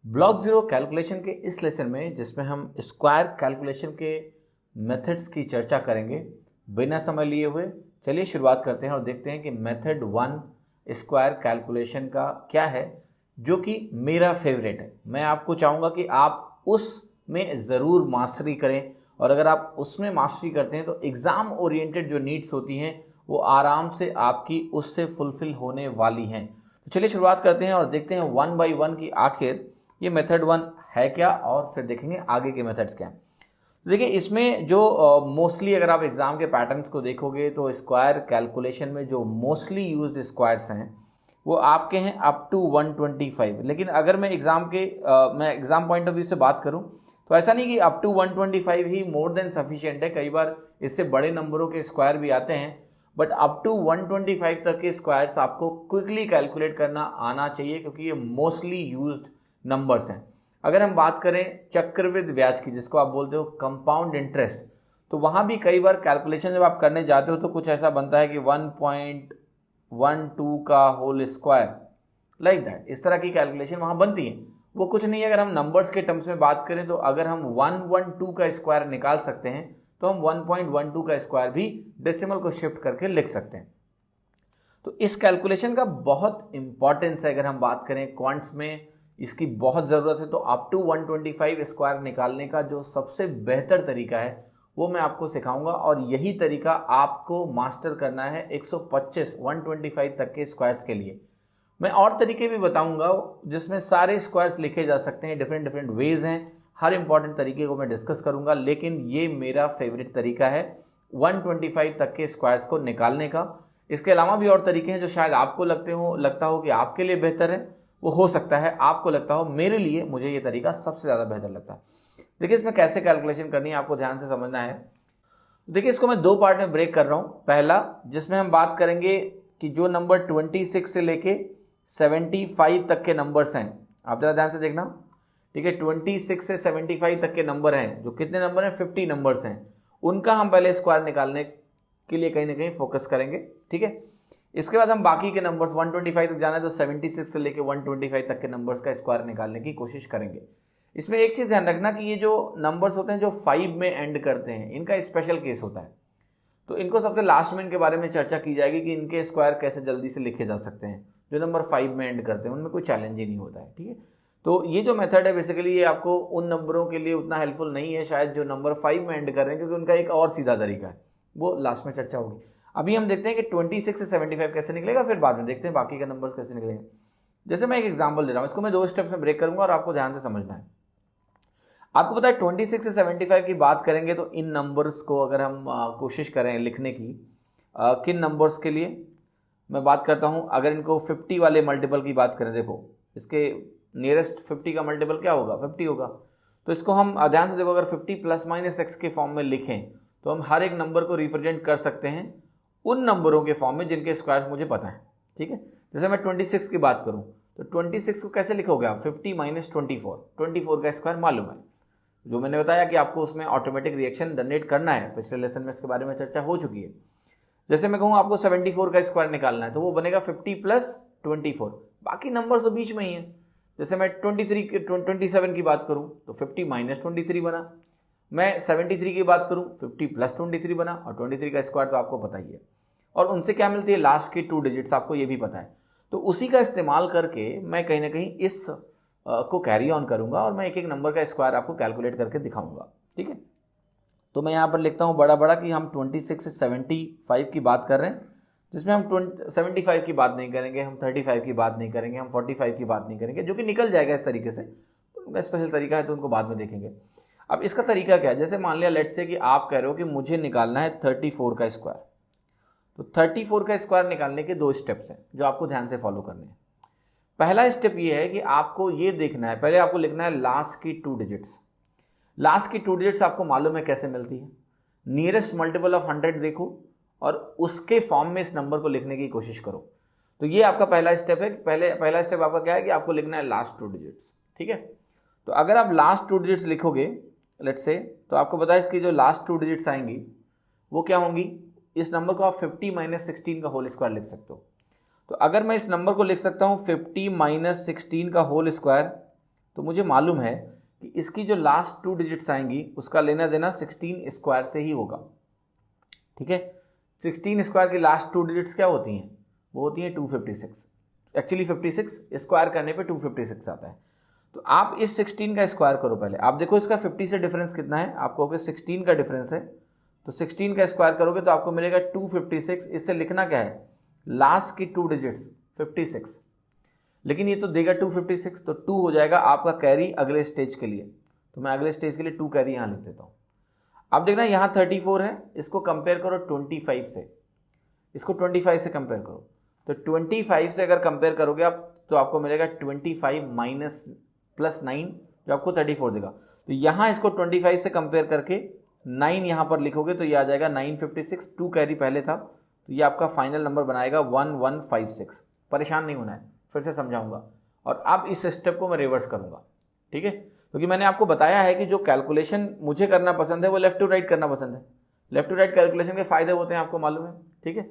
Block zero calculation के इस lesson में जिसमें हम स्क्वायर कैलकुलेशन के मेथड्स की चर्चा करेंगे, बिना समय लिए हुए चलिए शुरुआत करते हैं और देखते हैं कि मेथड 1 स्क्वायर कैलकुलेशन का क्या है जो कि मेरा फेवरेट है। मैं आपको चाहूँगा कि आप उसमें ज़रूर मास्टरी करें और अगर आप उसमें मास्टरी करते हैं तो एग्ज़ाम ओरिएंटेड जो नीड्स होती हैं वो आराम से आपकी उससे फुलफ़िल होने वाली हैं। तो चलिए शुरुआत करते हैं और देखते हैं 1 बाई 1 की आखिर ये मेथड 1 है क्या और फिर देखेंगे आगे के मेथड्स क्या हैं। तो देखिए इसमें जो मोस्टली अगर आप एग्जाम के पैटर्न्स को देखोगे तो स्क्वायर कैलकुलेशन में जो मोस्टली यूज्ड स्क्वायर्स हैं वो आपके हैं अप टू 125। लेकिन अगर मैं मैं एग्जाम पॉइंट ऑफ व्यू से बात करूं तो ऐसा नहीं कि अप टू 125 ही मोर देन सफिशिएंट है। कई बार इससे बड़े नंबरों के स्क्वायर भी आते हैं, बट अप टू 125 तक के स्क्वायर्स आपको क्विकली कैलकुलेट करना आना चाहिए क्योंकि ये मोस्टली यूज्ड नंबर्स हैं। अगर हम बात करें चक्रवृद्धि ब्याज की, जिसको आप बोलते हो कंपाउंड इंटरेस्ट, तो वहाँ भी कई बार कैलकुलेशन जब आप करने जाते हो तो कुछ ऐसा बनता है कि 1.12 का होल स्क्वायर, लाइक दैट, इस तरह की कैलकुलेशन वहाँ बनती है। वो कुछ नहीं है। अगर हम नंबर्स के टर्म्स में बात करें तो अगर हम 112 का स्क्वायर निकाल सकते हैं तो हम 1.12 का स्क्वायर भी डेसिमल को शिफ्ट करके लिख सकते हैं। तो इस कैलकुलेशन का बहुत इंपॉर्टेंस है। अगर हम बात करें क्वांट्स में इसकी बहुत ज़रूरत है, तो अप टू 125 स्क्वायर निकालने का जो सबसे बेहतर तरीका है वो मैं आपको सिखाऊंगा और यही तरीका आपको मास्टर करना है 125 तक के स्क्वायर्स के लिए। मैं और तरीके भी बताऊंगा जिसमें सारे स्क्वायर्स लिखे जा सकते हैं, डिफरेंट डिफरेंट वेज हैं। हर इंपॉर्टेंट तरीके को मैं डिस्कस करूंगा, लेकिन ये मेरा फेवरेट तरीका है 125 तक के स्क्वायर्स को निकालने का। इसके अलावा भी और तरीके हैं जो शायद आपको लगता हो कि आपके लिए बेहतर है, वो हो सकता है आपको लगता हो, मेरे लिए मुझे ये तरीका सबसे ज़्यादा बेहतर लगता है। देखिए इसमें कैसे कैलकुलेशन करनी है आपको ध्यान से समझना है। देखिए इसको मैं दो पार्ट में ब्रेक कर रहा हूँ। पहला जिसमें हम बात करेंगे कि जो नंबर 26 से लेके 75 तक के नंबर्स हैं, आप जरा ध्यान से देखना, ठीक है। 26 से 75 तक के नंबर हैं, जो कितने नंबर हैं, 50 नंबर्स हैं, उनका हम पहले स्क्वायर निकालने के लिए कहीं ना कहीं फोकस करेंगे, ठीक है। इसके बाद हम बाकी के नंबर्स 125 तक जाना है तो 76 से लेके 125 तक के नंबर्स का स्क्वायर निकालने की कोशिश करेंगे। इसमें एक चीज़ ध्यान रखना कि ये जो नंबर्स होते हैं जो 5 में एंड करते हैं, इनका स्पेशल केस होता है, तो इनको सबसे लास्ट में इनके बारे में चर्चा की जाएगी कि इनके स्क्वायर कैसे जल्दी से लिखे जा सकते हैं। जो नंबर 5 में एंड करते हैं उनमें कोई चैलेंज ही नहीं होता है, ठीक है। तो ये जो मेथड है बेसिकली ये आपको उन नंबरों के लिए उतना हेल्पफुल नहीं है शायद जो नंबर 5 में एंड कर रहे हैं, क्योंकि उनका एक और सीधा तरीका है, वो लास्ट में चर्चा होगी। अभी हम देखते हैं कि 26 से 75 कैसे निकलेगा, फिर बाद में देखते हैं बाकी के नंबर्स कैसे निकलेंगे। जैसे मैं एक एग्जांपल दे रहा हूँ, इसको मैं 2 स्टेप्स में ब्रेक करूंगा और आपको ध्यान से समझना है। आपको पता है 26 से 75 की बात करेंगे तो इन नंबर्स को अगर हम कोशिश करें लिखने की, किन नंबर्स के लिए मैं बात करता हूँ, अगर इनको 50 वाले मल्टीपल की बात करें, देखो इसके नियरेस्ट 50 का मल्टीपल क्या होगा, 50 होगा। तो इसको हम ध्यान से देखो, अगर 50 प्लस माइनस एक्स के फॉर्म में लिखें तो हम हर एक नंबर को रिप्रेजेंट कर सकते हैं उन नंबरों के फॉर्म में जिनके स्क्वायर्स मुझे पता है, ठीक है। जैसे मैं 26 की बात करूं तो 26 को कैसे लिखोगे आप, 50 माइनस 24 का स्क्वायर मालूम है, जो मैंने बताया कि आपको उसमें ऑटोमेटिक रिएक्शन जनरेट करना है, पिछले लेसन में इसके बारे में चर्चा हो चुकी है। जैसे मैं कहूँ आपको 74 का स्क्वायर निकालना है तो वो बनेगा 50 प्लस 24, बाकी नंबर तो बीच में ही है। जैसे मैं 27 की बात करूँ तो 50 माइनस 23 बना, मैं 73 की बात करूँ 50 प्लस 23 बना, और 23 का स्क्वायर तो आपको पता ही है, और उनसे क्या मिलती है, लास्ट की 2 डिजिट्स, आपको ये भी पता है। तो उसी का इस्तेमाल करके मैं कहीं ना कहीं इस को कैरी ऑन करूंगा और मैं एक एक नंबर का स्क्वायर आपको कैलकुलेट करके दिखाऊंगा, ठीक है। तो मैं यहाँ पर लिखता हूँ बड़ा बड़ा कि हम 26 से 75 की बात कर रहे हैं, जिसमें हम 75 की बात नहीं करेंगे, हम 35 की बात नहीं करेंगे, हम 45 की बात नहीं करेंगे, जो कि निकल जाएगा इस तरीके से। उनका स्पेशल तरीका है तो उनको बाद में देखेंगे। अब इसका तरीका क्या है, जैसे मान लिया लेट्स से कि आप कह रहे हो कि मुझे निकालना है 34 का स्क्वायर, तो 34 का स्क्वायर निकालने के 2 स्टेप्स हैं जो आपको ध्यान से फॉलो करने हैं। पहला स्टेप ये है कि आपको ये देखना है, पहले आपको लिखना है लास्ट की 2 डिजिट्स। लास्ट की 2 डिजिट्स आपको मालूम है कैसे मिलती है, नियरेस्ट मल्टीपल ऑफ 100 देखो और उसके फॉर्म में इस नंबर को लिखने की कोशिश करो। तो ये आपका पहला स्टेप है। पहला स्टेप आपका क्या है कि आपको लिखना है लास्ट 2 डिजिट्स, ठीक है। तो अगर आप लास्ट 2 डिजिट्स लिखोगे लेट्स से, तो आपको पता है इसकी जो लास्ट 2 डिजिट्स आएंगी वो क्या होंगी, इस नंबर को आप 50 माइनस 16 का होल स्क्वायर लिख सकते हो। तो अगर मैं इस नंबर को लिख सकता हूँ 50 माइनस 16 का होल स्क्वायर, तो मुझे मालूम है कि इसकी जो लास्ट 2 डिजिट्स आएंगी उसका लेना देना 16 स्क्वायर से ही होगा। ठीक है, 16 स्क्वायर की लास्ट 2 डिजिट्स क्या होती हैं? वो होती हैं 256। एक्चुअली 56 स्क्वायर करने पे 256 आता है। तो आप इस 16 का स्क्वायर करो पहले। आप देखो इसका 50 से डिफरेंस कितना है, आपको कहोगे 16 का डिफरेंस है, तो 16 का स्क्वायर करोगे तो आपको मिलेगा 256। इससे लिखना क्या है? लास्ट की 2 डिजिट्स 56, लेकिन ये तो देगा 256, तो 2 हो जाएगा आपका कैरी अगले स्टेज के लिए। तो मैं अगले स्टेज के लिए 2 कैरी यहाँ लिख देता हूँ। अब देखना यहाँ 34 है, इसको कंपेयर करो 25 से, इसको 25 से कंपेयर करो। तो 25 से अगर कंपेयर करोगे आप तो आपको मिलेगा 25 माइनस प्लस 9 जो आपको 34 देगा। तो यहाँ इसको 25 से कंपेयर करके 9 यहाँ पर लिखोगे तो ये आ जाएगा 956। 2 कैरी पहले था, तो ये आपका फाइनल नंबर बनाएगा 1156। परेशान नहीं होना है, फिर से समझाऊंगा। और अब इस स्टेप को मैं रिवर्स करूंगा, ठीक है, क्योंकि मैंने आपको बताया है कि जो कैलकुलेशन मुझे करना पसंद है वो लेफ्ट टू राइट करना पसंद है। लेफ्ट टू राइट कैलकुलेशन के फायदे होते हैं, आपको मालूम है, ठीक है।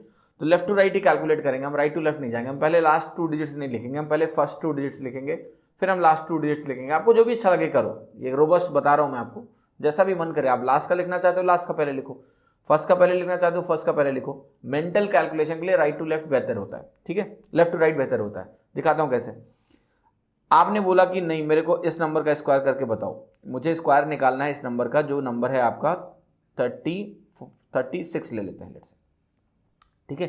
तो लेफ्ट टू राइट ही कैलकुलेट करेंगे हम, राइट टू लेफ्ट नहीं जाएंगे। हम पहले लास्ट 2 डिजिट्स नहीं लिखेंगे, हम पहले फर्स्ट 2 डिजिट्स लिखेंगे, फिर हम लास्ट 2 डिजिट्स लिखेंगे। आपको जो भी अच्छा लगे करो, ये रोबस्ट बता रहा हूँ मैं आपको, जैसा भी मन करे। आप लास्ट का लिखना चाहते हो लास्ट का पहले लिखो, फर्स्ट का पहले लिखना चाहते हो फर्स्ट का पहले लिखो। मेंटल कैलकुलेशन के लिए राइट टू लेफ्ट बेहतर होता है, ठीक है, लेफ्ट टू राइट बेहतर होता है। दिखाता हूं कैसे। आपने बोला कि नहीं मेरे को इस नंबर का स्क्वायर करके बताओ, मुझे स्क्वायर निकालना है इस नंबर का, जो नंबर है आपका 36 ले लेते हैं लेट्स से, ठीक है।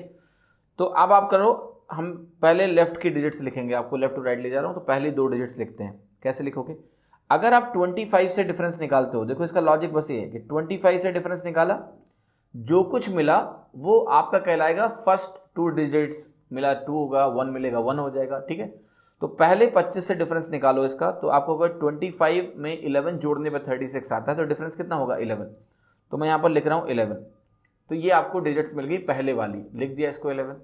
तो अब आप करो, हम पहले लेफ्ट की डिजिट्स लिखेंगे, आपको लेफ्ट टू राइट ले जा रहा हूं, तो पहली 2 डिजिट्स लिखते हैं। कैसे लिखोगे? अगर आप 25 से डिफरेंस निकालते हो, देखो इसका लॉजिक बस ये है कि 25 से डिफरेंस निकाला, जो कुछ मिला वो आपका कहलाएगा फर्स्ट 2 डिजिट्स। मिला 2 होगा, 1 मिलेगा 1 हो जाएगा, ठीक है। तो पहले 25 से डिफरेंस निकालो इसका, तो आपको अगर 25 में 11 जोड़ने पर 36 आता है, तो डिफरेंस कितना होगा? 11। तो मैं यहाँ पर लिख रहा हूँ 11। तो ये आपको डिजिट्स मिल गई पहले वाली, लिख दिया इसको 11।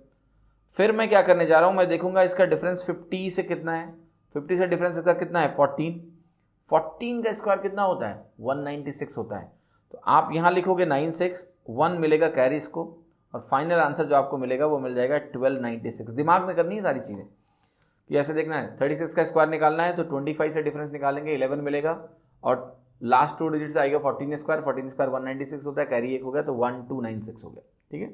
फिर मैं क्या करने जा रहा हूँ, मैं देखूंगा इसका डिफरेंस 50 से कितना है। 50 से डिफरेंस इसका कितना है? 14। 14 का स्क्वायर कितना होता है? 196 होता है। तो आप यहाँ लिखोगे 96, 1 मिलेगा कैरी इसको, और फाइनल आंसर जो आपको मिलेगा वो मिल जाएगा 1296। दिमाग में करनी है सारी चीज़ें कि ऐसे देखना है। 36 का स्क्वायर निकालना है तो 25 से डिफरेंस निकालेंगे, 11 मिलेगा, और लास्ट 2 डिजिट्स आएगा 14 स्क्वायर 196 होता है, कैरी 1 हो गया तो 1296 हो गया, ठीक है।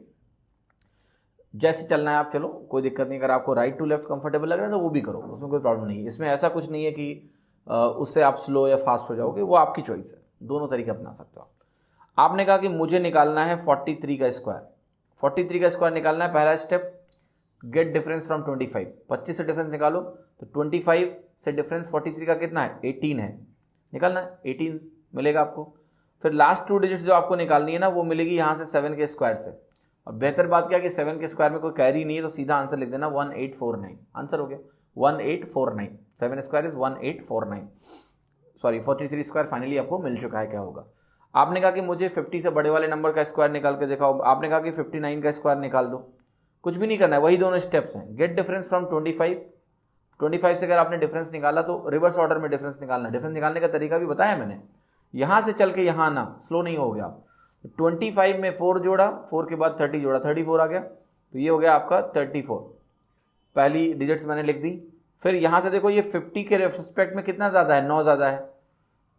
जैसे चलना है आप चलो, कोई दिक्कत नहीं। अगर आपको राइट टू लेफ्ट कंफर्टेबल लग रहा है तो वो भी करो, उसमें कोई प्रॉब्लम नहीं है। इसमें ऐसा कुछ नहीं है कि उससे आप स्लो या फास्ट हो जाओगे, वो आपकी चॉइस है, दोनों तरीके अपना सकते हो। आपने कहा कि मुझे निकालना है 43 का स्क्वायर। 43 का स्क्वायर निकालना है, पहला स्टेप गेट डिफरेंस फ्रॉम 25। 25 से डिफरेंस निकालो, तो 25 से डिफरेंस 43 का कितना है? 18 है, निकालना है 18 मिलेगा आपको। फिर लास्ट 2 डिजिट्स जो आपको निकालनी है ना, वो मिलेगी यहाँ से 7 के स्क्वायर से। और बेहतर बात क्या कि 7 के स्क्वायर में कोई कैरी नहीं है, तो सीधा आंसर लिख देना 1849। आंसर हो गया 1849। 7 square is 1849, sorry 43 square finally आपको मिल चुका है। क्या होगा? आपने कहा कि मुझे 50 से बड़े वाले नंबर का स्क्वायर निकाल के दिखाओ। आपने कहा कि 59 का स्क्वायर निकाल दो। कुछ भी नहीं करना है, वही दोनों स्टेप्स हैं। गेट डिफरेंस फ्रॉम 25 से अगर आपने डिफरेंस निकाला तो रिवर्स ऑर्डर में डिफरेंस निकालना। डिफरेंस निकालने का तरीका भी बताया मैंने, यहाँ से चल के यहाँ आना, स्लो नहीं हो गया आप। 25 में 4 जोड़ा, 4 के बाद 30 जोड़ा, 34 आ गया, तो ये हो गया आपका 34। पहली डिजिट्स मैंने लिख दी। फिर यहाँ से देखो ये 50 के रेस्पेक्ट में कितना ज़्यादा है? 9 ज़्यादा है,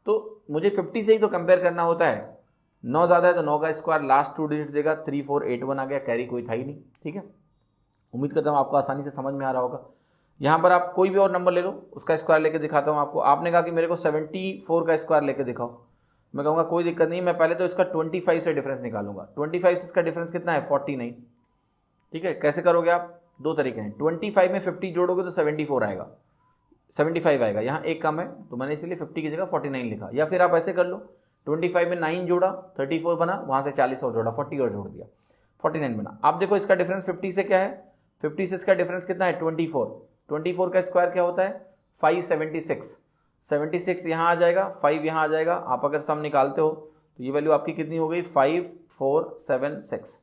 तो मुझे 50 से ही तो कंपेयर करना होता है। 9 ज़्यादा है तो 9 का स्क्वायर लास्ट 2 डिजिट देगा, 3481 आ गया, कैरी कोई था ही नहीं, ठीक है। उम्मीद करता हूँ आपको आसानी से समझ में आ रहा होगा। यहाँ पर आप कोई भी और नंबर ले लो, उसका स्क्वायर लेके दिखाता हूँ आपको। आपने कहा कि मेरे को 74 का स्क्वायर लेके दिखाओ, मैं कहूँगा कोई दिक्कत नहीं, मैं पहले तो इसका 25 से डिफरेंस निकालूंगा। 25 से इसका डिफरेंस कितना है? 49, ठीक है। कैसे करोगे आप? 2 तरीके हैं। 25 में 50 जोड़ोगे तो 74 आएगा, 75 आएगा, यहाँ एक कम है तो मैंने इसलिए 50 की जगह 49 लिखा। या फिर आप ऐसे कर लो, 25 में 9 जोड़ा 34 बना, वहाँ से 40 और जोड़ा 40 और जोड़ दिया 49 बना। आप देखो इसका डिफरेंस 50 से क्या है? 50 से इसका डिफरेंस कितना है? 24। 24 का स्क्वायर क्या होता है? 576। 76 यहाँ आ जाएगा, 5 यहाँ आ जाएगा। आप अगर सम निकालते हो तो ये वैल्यू आपकी कितनी हो गई? 5476।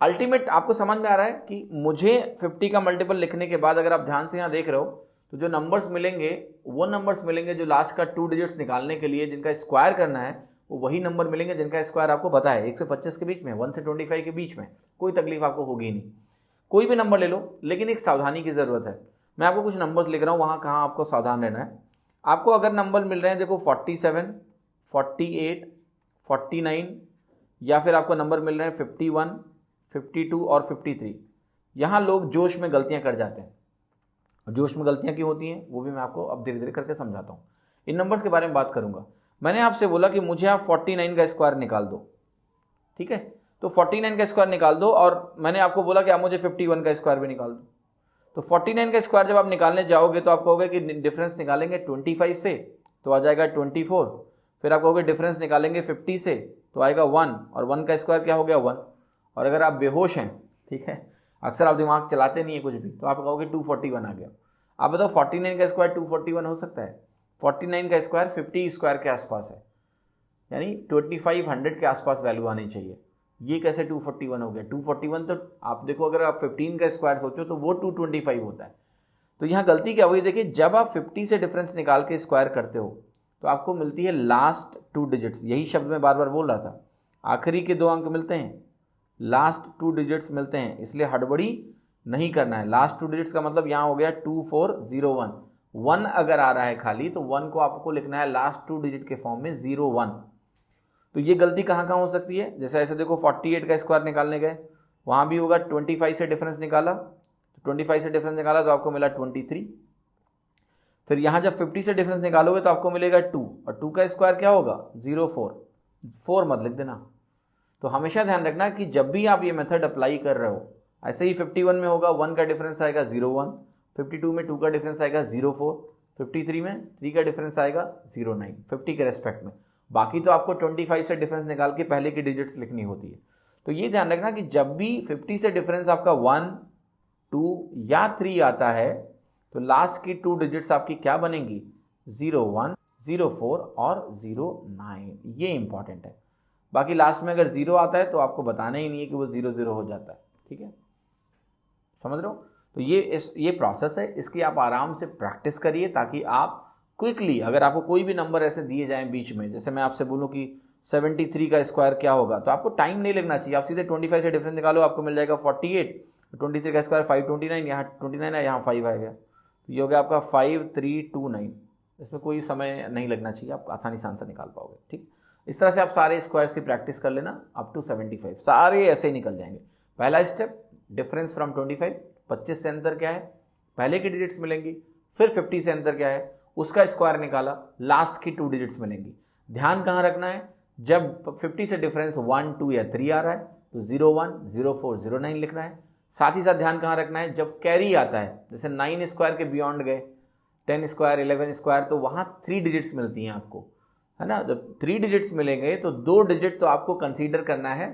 अल्टीमेट आपको समझ में आ रहा है कि मुझे 50 का मल्टीपल लिखने के बाद अगर आप ध्यान से यहाँ देख रहे हो तो जो नंबर्स मिलेंगे वो नंबर्स मिलेंगे जो लास्ट का 2 डिजिट्स निकालने के लिए जिनका स्क्वायर करना है, वो वही नंबर मिलेंगे जिनका स्क्वायर आपको पता है 1 से 25 के बीच में, 1 से 25 के बीच में। कोई तकलीफ आपको होगी नहीं। कोई भी नंबर ले लो, लेकिन एक सावधानी की ज़रूरत है। मैं आपको कुछ नंबर्स लिख रहा हूँ, वहाँ कहाँ आपको सावधान रहना है। आपको अगर नंबर मिल रहे हैं देखो 47, 48, 49 या फिर आपको नंबर मिल रहे हैं 51, 52 और 53, यहाँ लोग जोश में गलतियां कर जाते हैं। जोश में गलतियां क्यों होती हैं वो भी मैं आपको अब धीरे धीरे करके समझाता हूँ। इन नंबर्स के बारे में बात करूंगा। मैंने आपसे बोला कि मुझे आप 49 का स्क्वायर निकाल दो, ठीक है, तो 49 का स्क्वायर निकाल दो, और मैंने आपको बोला कि आप मुझे 51 का स्क्वायर भी निकाल दो। तो 49 का स्क्वायर जब आप निकालने जाओगे तो आप कहोगे कि डिफरेंस निकालेंगे 25 से तो आ जाएगा 24, फिर आप कहोगे डिफरेंस निकालेंगे 50 से तो आएगा 1, और 1 का स्क्वायर क्या हो गया 1। और अगर आप बेहोश हैं, ठीक है, अक्सर आप दिमाग चलाते नहीं है कुछ भी, तो आप कहोगे 241 आ गया। आप बताओ 49 का स्क्वायर 241 हो सकता है? 49 का स्क्वायर 50 स्क्वायर के आसपास है, यानी 2500 के आसपास वैल्यू आनी चाहिए। ये कैसे 241 हो गया? 241 तो आप देखो, अगर आप 15 का स्क्वायर सोचो तो वो 225 होता है। तो यहाँ गलती क्या हुई, देखिए जब आप 50 से डिफरेंस निकाल के स्क्वायर करते हो तो आपको मिलती है लास्ट 2 डिजिट्स। यही शब्द मैं बार बार बोल रहा था, आखिरी के 2 अंक मिलते हैं, लास्ट 2 डिजिट्स मिलते हैं, इसलिए हड़बड़ी नहीं करना है। लास्ट 2 डिजिट्स का मतलब यहाँ हो गया 2401। 1 अगर आ रहा है खाली तो 1 को आपको लिखना है लास्ट 2 डिजिट के फॉर्म में 01। तो ये गलती कहाँ हो सकती है? जैसे ऐसे देखो 48 का स्क्वायर निकालने गए, वहाँ भी होगा 25 से डिफरेंस निकाला, तो 25 से डिफरेंस निकाला तो आपको मिला 23। फिर यहाँ जब 50 से डिफरेंस निकालोगे तो आपको मिलेगा 2, और 2 का स्क्वायर क्या होगा 04, 4 मत लिख देना। तो हमेशा ध्यान रखना कि जब भी आप ये मेथड अप्लाई कर रहे हो, ऐसे ही 51 में होगा 1 का डिफरेंस आएगा 01, 52 में 2 का डिफरेंस आएगा 04, 53 में 3 का डिफरेंस आएगा 09, 50 के रेस्पेक्ट में। बाकी तो आपको 25 से डिफरेंस निकाल के पहले की डिजिट्स लिखनी होती है। तो ये ध्यान रखना कि जब भी 50 से डिफरेंस आपका 1, 2 या 3 आता है तो लास्ट की 2 डिजिट्स आपकी क्या बनेंगी? 01, 04 और 09। ये इंपॉर्टेंट है। बाकी लास्ट में अगर 0 आता है तो आपको बताना ही नहीं है कि वो 00 हो जाता है, ठीक है, समझ रहे हो? तो ये प्रोसेस है, इसकी आप आराम से प्रैक्टिस करिए ताकि आप क्विकली, अगर आपको कोई भी नंबर ऐसे दिए जाएं बीच में, जैसे मैं आपसे बोलूं कि 73 का स्क्वायर क्या होगा, तो आपको टाइम नहीं लगना चाहिए, आप सीधे 25 से डिफरेंस निकालो, आपको मिल जाएगा 48, 23 का स्क्वायर 529, यहाँ 29 है, यहाँ 5 आएगा, तो ये हो गया आपका 5329। इसमें कोई समय नहीं लगना चाहिए, आप आसानी से आंसर निकाल पाओगे, ठीक। इस तरह से आप सारे स्क्वायर्स की प्रैक्टिस कर लेना अप टू 75, सारे ऐसे ही निकल जाएंगे। पहला स्टेप, डिफरेंस फ्रॉम 25, 25 से अंतर क्या है, पहले की डिजिट्स मिलेंगी, फिर 50 से अंतर क्या है, उसका स्क्वायर निकाला, लास्ट की 2 डिजिट्स मिलेंगी। ध्यान कहाँ रखना है, जब 50 से डिफरेंस 1, 2 या 3 आ रहा है तो 01, 04, 09 लिखना है। साथ ही साथ ध्यान कहाँ रखना है, जब कैरी आता है, जैसे 9 स्क्वायर के बियॉन्ड गए, 10 स्क्वायर, 11 स्क्वायर, तो वहाँ 3 डिजिट्स मिलती हैं आपको, है ना। जब 3 डिजिट्स मिलेंगे तो 2 डिजिट तो आपको कंसीडर करना है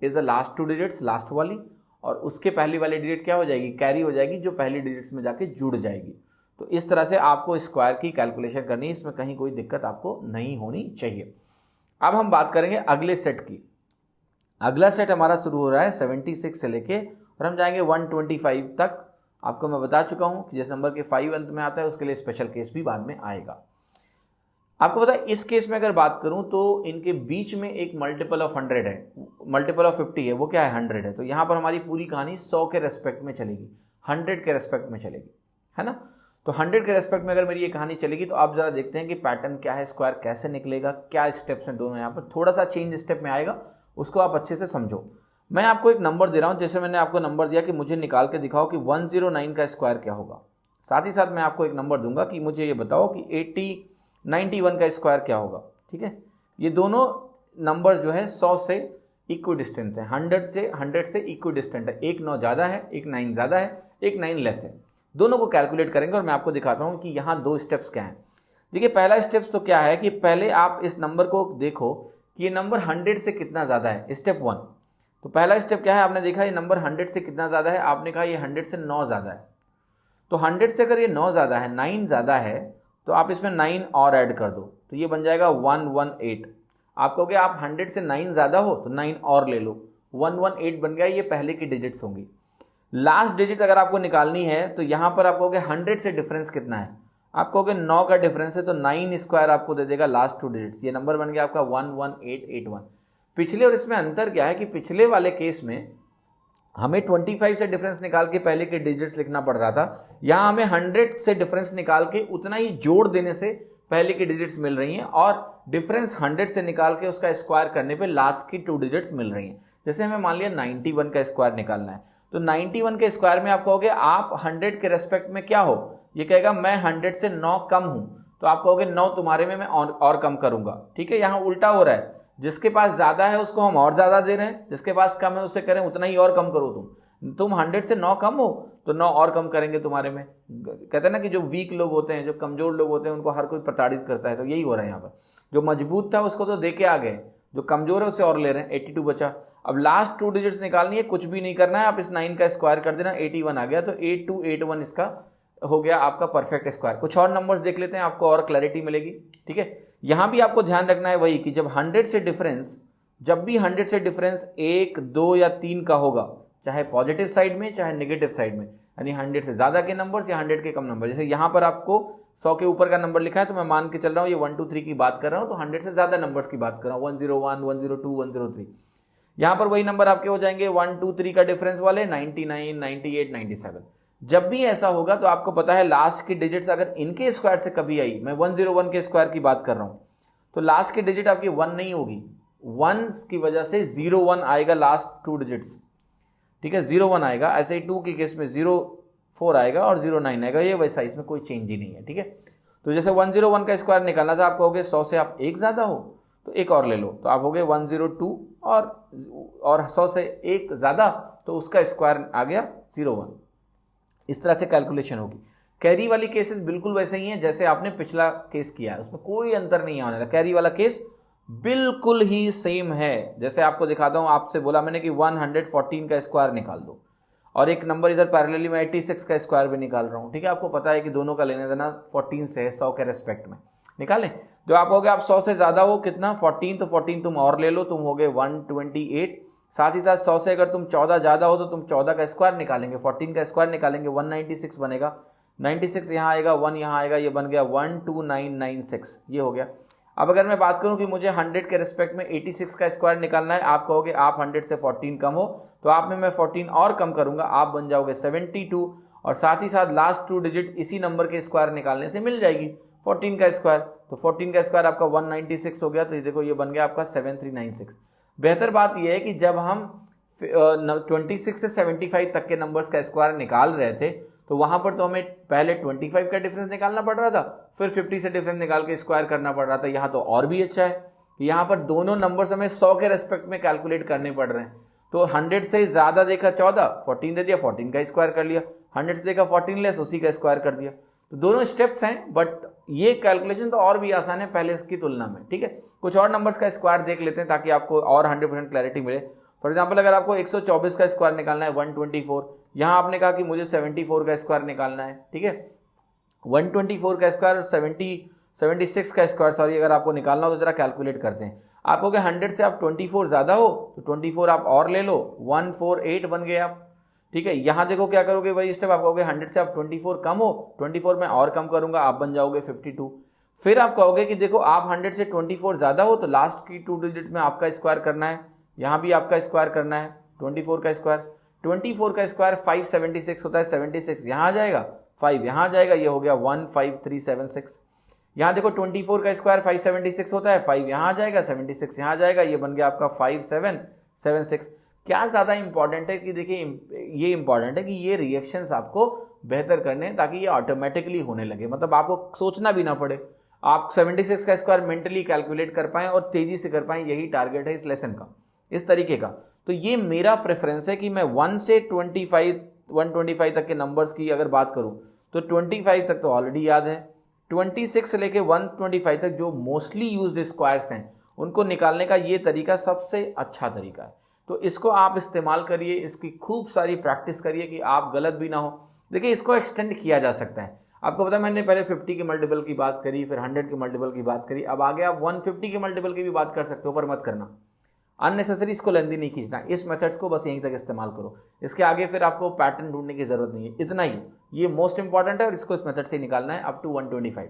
is the last 2 digits, last वाली, और उसके पहली वाली डिजिट क्या हो जाएगी, कैरी हो जाएगी, जो पहली डिजिट्स में जाके जुड़ जाएगी। तो इस तरह से आपको स्क्वायर की कैलकुलेशन करनी है, इसमें कहीं कोई दिक्कत आपको नहीं होनी चाहिए। अब हम बात करेंगे अगले सेट की। अगला सेट हमारा शुरू हो रहा है 76 से लेके, और हम जाएंगे 125 तक। आपको मैं बता चुका हूं कि जिस नंबर के 5 अंत में आता है उसके लिए स्पेशल केस भी बाद में आएगा। आपको पता है इस केस में अगर बात करूं तो इनके बीच में एक मल्टीपल ऑफ 100 है, मल्टीपल ऑफ 50 है, वो क्या है 100 है। तो यहां पर हमारी पूरी कहानी 100 के रेस्पेक्ट में चलेगी, 100 के रेस्पेक्ट में चलेगी, है ना। तो 100 के रेस्पेक्ट में अगर मेरी ये कहानी चलेगी तो आप जरा देखते हैं कि पैटर्न क्या है, स्क्वायर कैसे निकलेगा, क्या स्टेप्स हैं दोनों। यहाँ पर थोड़ा सा चेंज स्टेप में आएगा, उसको आप अच्छे से समझो। मैं आपको एक नंबर दे रहा हूँ, जैसे मैंने आपको नंबर दिया कि मुझे निकाल के दिखाओ कि 109 का स्क्वायर क्या होगा। साथ ही साथ मैं आपको एक नंबर दूंगा कि मुझे ये बताओ कि 91 का स्क्वायर क्या होगा, ठीक है। ये दोनों नंबर जो है 100 से इक्वी डिस्टेंट है, 100 से इक्वी डिस्टेंट है। एक 9 ज़्यादा है, एक 9 ज़्यादा है, एक 9 लेस है। दोनों को कैलकुलेट करेंगे और मैं आपको दिखाता हूँ कि यहाँ 2 स्टेप्स क्या हैं। देखिए पहला स्टेप्स तो क्या है कि पहले आप इस नंबर को देखो कि ये नंबर 100 से कितना ज़्यादा है, स्टेप 1। तो पहला स्टेप क्या है, आपने देखा ये नंबर 100 से कितना ज़्यादा है, आपने कहा ये 100 से 9 ज़्यादा है। तो 100 से अगर ये 9 ज़्यादा है, 9 ज़्यादा है, तो आप इसमें 9 और ऐड कर दो, तो ये बन जाएगा 118। आप कहोगे आप 100 से 9 ज़्यादा हो तो 9 और ले लो, 118 बन गया। ये पहले की डिजिट्स होंगी। लास्ट डिजिट अगर आपको निकालनी है तो यहाँ पर आप कहोगे 100 से डिफरेंस कितना है, आप कहोगे 9 का डिफरेंस है, तो 9 स्क्वायर आपको दे देगा लास्ट 2 डिजिट्स। ये नंबर बन गया आपका 11881। पिछले और इसमें अंतर क्या है कि पिछले वाले केस में हमें 25 से डिफरेंस निकाल के पहले के डिजिट्स लिखना पड़ रहा था, यहाँ हमें 100 से डिफरेंस निकाल के उतना ही जोड़ देने से पहले की डिजिट्स मिल रही हैं और डिफरेंस 100 से निकाल के उसका स्क्वायर करने पे लास्ट की 2 डिजिट्स मिल रही हैं। जैसे हमें मान लिया 91 का स्क्वायर निकालना है, तो 91 के स्क्वायर में आप कहोगे आप 100 के रेस्पेक्ट में क्या हो, ये कहेगा मैं 100 से 9 कम हूं, तो आप कहोगे 9 तुम्हारे में मैं और कम करूंगा। ठीक है, यहां उल्टा हो रहा है, जिसके पास ज्यादा है उसको हम और ज्यादा दे रहे हैं, जिसके पास कम है उससे करें उतना ही और कम करो। तुम 100 से 9 कम हो तो 9 और कम करेंगे तुम्हारे में। कहते हैं ना कि जो वीक लोग होते हैं, जो कमजोर लोग होते हैं, उनको हर कोई प्रताड़ित करता है, तो यही हो रहा है यहाँ पर। जो मजबूत था उसको तो दे के आ गए, जो कमजोर है उसे और ले रहे हैं। 82 बचा। अब लास्ट 2 डिजिट्स निकालनी है, कुछ भी नहीं करना है, आप इस 9 का स्क्वायर कर देना, 81 आ गया, तो 8281 इसका हो गया आपका परफेक्ट स्क्वायर। कुछ और नंबर्स देख लेते हैं, आपको और क्लैरिटी मिलेगी। ठीक है, यहां भी आपको ध्यान रखना है वही कि जब 100 से डिफरेंस, जब भी 100 से डिफरेंस 1, 2 या 3 का होगा, चाहे पॉजिटिव साइड में चाहे नेगेटिव साइड में, यानी 100 से ज्यादा के नंबर्स या 100 के कम नंबर। जैसे यहां पर आपको 100 के ऊपर का नंबर लिखा है, तो मैं मान के चल रहा हूं ये 1 2 3 की बात कर रहा हूं, तो 100 से ज्यादा नंबर्स की बात कर रहा हूं, 101, 102, 103। यहां पर वही नंबर आपके हो जाएंगे 1 2 3 का डिफरेंस वाले 99, 98, 97। जब भी ऐसा होगा तो आपको पता है लास्ट की डिजिट्स अगर इनके स्क्वायर से कभी आई, मैं 101 के स्क्वायर की बात कर रहा हूं, तो लास्ट की डिजिट आपकी 1 नहीं होगी, 1 की वजह से 01 आएगा लास्ट 2 डिजिट्स। ठीक है, 01 आएगा। ऐसे ही 2 के केस में 04 आएगा और 09 आएगा, ये वैसा, इसमें कोई चेंज ही नहीं है। ठीक है, तो जैसे 101 का स्क्वायर निकालना था, आप कहोगे 100 से आप एक ज्यादा हो तो एक और ले लो, तो आप हो गए 102, और 100 से एक ज्यादा तो उसका स्क्वायर आ गया 01। इस तरह से कैलकुलेशन होगी। कैरी वाली केसेस बिल्कुल वैसे ही हैं जैसे आपने पिछला केस किया है, उसमें कोई अंतर नहीं आने वाला। कैरी वाला केस बिल्कुल ही सेम है। जैसे आपको दिखाता हूं, आपसे बोला मैंने कि 114 का स्क्वायर निकाल दो, और एक नंबर इधर पैरेलली में 86 का स्क्वायर भी निकाल रहा हूं। ठीक है, आपको पता है कि दोनों का लेने देना 14 से है, 100 के रेस्पेक्ट में निकालें। जो आप हो गए, आप 100 से ज्यादा हो कितना 14, तो 14 तुम और ले लो, तुम हो गए 128। साथ ही साथ 100 से अगर तुम 14 ज्यादा हो तो तुम 14 का स्क्वायर निकालेंगे, 14 का स्क्वायर निकालेंगे, 196 बनेगा। 96 यहाँ आएगा, 1 यहाँ आएगा, ये बन गया 12996, ये हो गया। अब अगर मैं बात करूं कि मुझे 100 के रिस्पेक्ट में 86 का स्क्वायर निकालना है, आप कहोगे आप 100 से 14 कम हो, तो आप में मैं 14 और कम करूंगा, आप बन जाओगे 72, और साथ ही साथ लास्ट 2 डिजिट इसी नंबर के स्क्वायर निकालने से मिल जाएगी 14 का स्क्वायर, तो 14 का स्क्वायर आपका 196 हो गया, तो ये देखो ये बन गया आपका 7396। बेहतर बात यह है कि जब हम 26 से 75 तक के नंबर्स का स्क्वायर निकाल रहे थे, तो वहां पर तो हमें पहले 25 का डिफरेंस निकालना पड़ रहा था, फिर 50 से डिफरेंस निकाल के स्क्वायर करना पड़ रहा था। यहाँ तो और भी अच्छा है कि यहाँ पर दोनों नंबर्स हमें 100 के रेस्पेक्ट में कैलकुलेट करने पड़ रहे हैं। तो 100 से ज्यादा देखा 14, 14 दे दिया, 14 का स्क्वायर कर लिया, 100 से देखा 14 लेस, उसी का स्क्वायर कर दिया। तो दोनों स्टेप्स हैं, बट ये कैलकुलेशन तो और भी आसान है पहले इसकी तुलना में। ठीक है, कुछ और नंबर्स का स्क्वायर देख लेते हैं ताकि आपको और 100% क्लैरिटी मिले। फॉर एग्जाम्पल, अगर आपको 124 का स्क्वायर निकालना है 124, यहाँ आपने कहा कि मुझे 74 का स्क्वायर निकालना है। ठीक है, 124 का स्क्वायर, 76 का स्क्वायर, सॉरी, अगर आपको निकालना हो तो जरा कैलकुलेट करते हैं। आप कहोगे 100 से आप 24 ज्यादा हो, तो 24 आप और ले लो, 148 बन गए आप। ठीक है, यहाँ देखो क्या करोगे, वही स्टेप, आप कहोगे 100 से आप 24 कम हो, 24 में और कम करूंगा, आप बन जाओगे 52। फिर आप कहोगे कि देखो आप 100 से 24 ज्यादा हो, तो लास्ट की 2 डिजिट में आपका स्क्वायर करना है, यहाँ भी आपका स्क्वायर करना है 24 का स्क्वायर। 24 का स्क्वायर 576 होता है, 76 यहाँ आ जाएगा, 5 यहाँ आ जाएगा, ये हो गया 15376। यहाँ देखो 24 का स्क्वायर 576 होता है, 5 यहाँ आ जाएगा, 76 यहाँ आ जाएगा, ये बन गया आपका 5776। क्या ज़्यादा इंपॉर्टेंट है कि देखिए, ये इंपॉर्टेंट है कि ये रिएक्शंस आपको बेहतर करने हैं ताकि ये ऑटोमेटिकली होने लगे, मतलब आपको सोचना भी ना पड़े, आप 76 का स्क्वायर मेंटली कैलकुलेट कर पाएं और तेजी से कर पाएं। यही टारगेट है इस लेसन का, इस तरीके का। तो ये मेरा प्रेफरेंस है कि मैं 1 से 125 तक के नंबर्स की अगर बात करूं तो 25 तक तो ऑलरेडी याद है, 26 से लेके 125 तक जो मोस्टली यूज्ड स्क्वायर्स हैं उनको निकालने का ये तरीका सबसे अच्छा तरीका है। तो इसको आप इस्तेमाल करिए, इसकी खूब सारी प्रैक्टिस करिए कि आप गलत भी ना हो। देखिए, इसको एक्सटेंड किया जा सकता है। आपको पता है, मैंने पहले 50 के मल्टीपल की बात करी, फिर 100 के मल्टीपल की बात करी, अब आगे आप 150 के मल्टीपल की भी बात कर सकते हो, पर मत करना, अननेसेसरी इसको लेंदी नहीं खींचना। इस मेथड्स को बस यहीं तक इस्तेमाल करो, इसके आगे फिर आपको पैटर्न ढूंढने की जरूरत नहीं है, इतना ही, ये मोस्ट इंपॉर्टेंट है और इसको इस मेथड से निकालना है अप टू 125।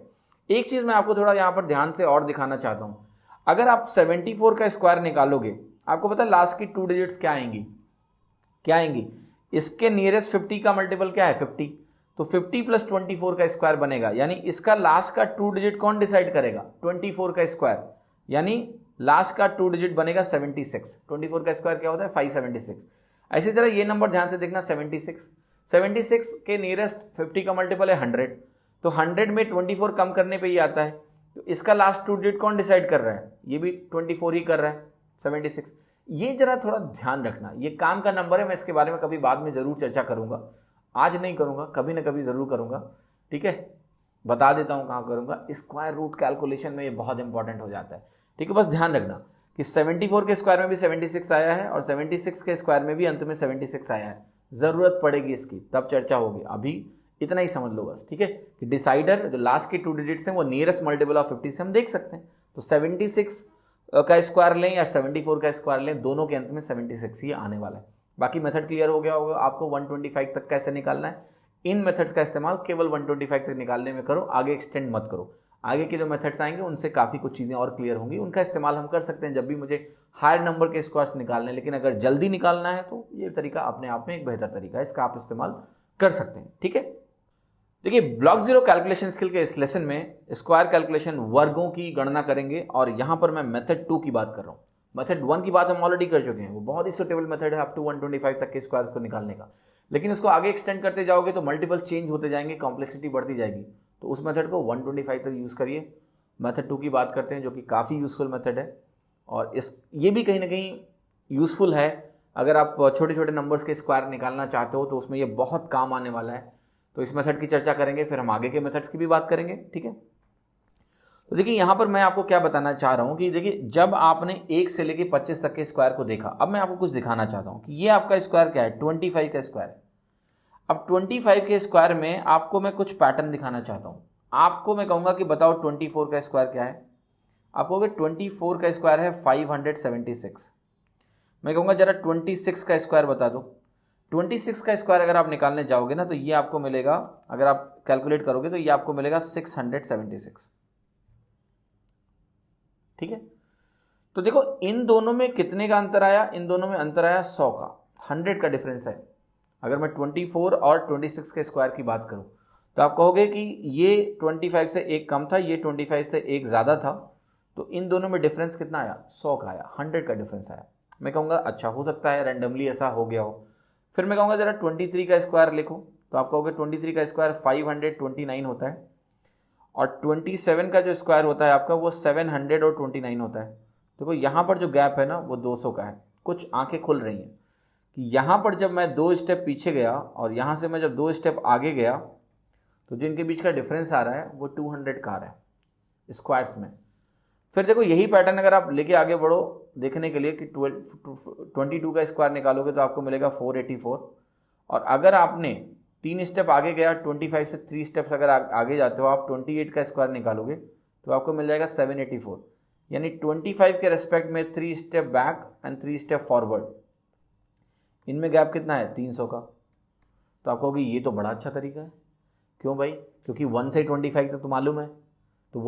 एक चीज मैं आपको थोड़ा यहाँ पर ध्यान से और दिखाना चाहता हूँ, अगर आप 74 का स्क्वायर निकालोगे, आपको पता है लास्ट की 2 डिजिट्स क्या आएंगी, इसके नियरेस्ट 50 का मल्टीपल क्या है 50, तो 50 प्लस 24 का स्क्वायर बनेगा, यानी इसका लास्ट का 2 डिजिट कौन डिसाइड करेगा? 24 का स्क्वायर, यानी लास्ट का 2 डिजिट बनेगा 76। 24 का स्क्वायर क्या होता है? 576। ऐसी तरह ये नंबर ध्यान से देखना 76 के नियरेस्ट 50 का मल्टीपल है 100, तो 100 में 24 कम करने पे ये आता है, तो इसका लास्ट 2 डिजिट कौन डिसाइड कर रहा है? ये भी 24 ही कर रहा है, 76। ये जरा थोड़ा ध्यान रखना, ये काम का नंबर है, मैं इसके बारे में कभी बाद में जरूर चर्चा करूंगा, आज नहीं करूंगा, कभी ना कभी जरूर करूंगा, ठीक है? बता देता हूं कहां करूंगा। स्क्वायर रूट कैलकुलेशन में ये बहुत इंपॉर्टेंट हो जाता है, ठीक है? बस ध्यान रखना कि 74 के स्क्वायर में भी 76 आया है और 76 के स्क्वायर में भी अंत में 76 आया है। जरूरत पड़ेगी इसकी तब चर्चा होगी, अभी इतना ही समझ लो बस, ठीक है? कि डिसाइडर जो लास्ट के 2 डिजिट्स हैं वो नियरेस्ट मल्टीपल ऑफ 50 से हम देख सकते हैं, तो 76 का स्क्वायर लें या 74 का स्क्वायर लें, दोनों के अंत में 76 ही आने वाला है। बाकी मेथड क्लियर हो गया होगा आपको, 125 तक कैसे निकालना है। इन मेथड्स का इस्तेमाल केवल 125 तक निकालने में करो, आगे एक्सटेंड मत करो। आगे के जो मेथड्स आएंगे उनसे काफ़ी कुछ चीज़ें और क्लियर होंगी, उनका इस्तेमाल हम कर सकते हैं जब भी मुझे हायर नंबर के स्क्वायर्स निकालने, लेकिन अगर जल्दी निकालना है तो ये तरीका अपने आप में एक बेहतर तरीका है, इसका आप इस्तेमाल कर सकते हैं, ठीक है? देखिए, ब्लॉक जीरो कैलकुलेशन स्किल के इस लेसन में स्क्वायर कैलकुलेशन वर्गों की गणना करेंगे, और यहां पर मैं मेथड 2 की बात कर रहा हूं। मेथड 1 की बात हम ऑलरेडी कर चुके हैं, वो बहुत ही सुटेबल मेथड है अप टू 125 तक के स्क्वायर्स को निकालने का, लेकिन उसको आगे एक्सटेंड करते जाओगे तो मल्टीपल चेंज होते जाएंगे, कॉम्प्लेक्सिटी बढ़ती जाएगी, तो उस मेथड को 125 तक यूज़ करिए। मेथड 2 की बात करते हैं जो कि काफ़ी यूजफुल मेथड है, और ये भी कहीं ना कहीं यूजफुल है अगर आप छोटे छोटे नंबर्स के स्क्वायर निकालना चाहते हो, तो उसमें ये बहुत काम आने वाला है। तो इस मेथड की चर्चा करेंगे, फिर हम आगे के मेथड्स की भी बात करेंगे, ठीक है? तो देखिए यहाँ पर मैं आपको क्या बताना चाह रहा हूँ कि देखिए, जब आपने 1 से लेके 25 तक के स्क्वायर को देखा, अब मैं आपको कुछ दिखाना चाहता हूँ कि ये आपका स्क्वायर क्या है, 25 का स्क्वायर है। अब 25 के स्क्वायर में आपको मैं कुछ पैटर्न दिखाना चाहता हूँ। आपको मैं कहूँगा कि बताओ 24 का स्क्वायर क्या है। आप कहोगे 24 का स्क्वायर है 576। मैं कहूँगा जरा 26 का स्क्वायर बता दो। 26 का स्क्वायर अगर आप निकालने जाओगे ना, तो ये आपको मिलेगा, अगर आप कैलकुलेट करोगे तो ये आपको मिलेगा 676, ठीक है? तो देखो इन दोनों में कितने का अंतर आया? इन दोनों में अंतर आया 100 का, 100 का डिफरेंस है। अगर मैं 24 और 26 के स्क्वायर की बात करूं तो आप कहोगे कि ये 25 से एक कम था, ये 25 से एक ज़्यादा था, तो इन दोनों में डिफरेंस कितना आया? 100 का आया, 100 का डिफरेंस आया। मैं कहूँगा अच्छा, हो सकता है रैंडमली ऐसा हो गया हो। फिर मैं कहूँगा जरा 23 का स्क्वायर लिखो, तो आप कहोगे 23 का स्क्वायर 529 होता है, और 27 का जो स्क्वायर होता है आपका वो 729 होता है। देखो यहाँ पर जो गैप है ना वो 200 का है। कुछ आंखें खुल रही हैं कि यहाँ पर जब मैं 2 स्टेप पीछे गया और यहाँ से मैं जब 2 स्टेप आगे गया, तो जिनके बीच का डिफरेंस आ रहा है वो 200 का आ रहा है स्क्वायर्स में। फिर देखो यही पैटर्न अगर आप लेके आगे बढ़ो देखने के लिए कि 22 का स्क्वायर निकालोगे तो आपको मिलेगा 484, और अगर आपने 3 स्टेप आगे गया, 25 से 3 स्टेप्स अगर आगे जाते हो, आप 28 का स्क्वायर निकालोगे तो आपको मिल जाएगा 784, यानी 25 के रेस्पेक्ट में 3 step back and 3 step forward. इनमें गैप कितना है? 300 का। तो आप कहोगे ये तो बड़ा अच्छा तरीका है। क्यों भाई? क्योंकि 1 से 25 तक तो मालूम है, तो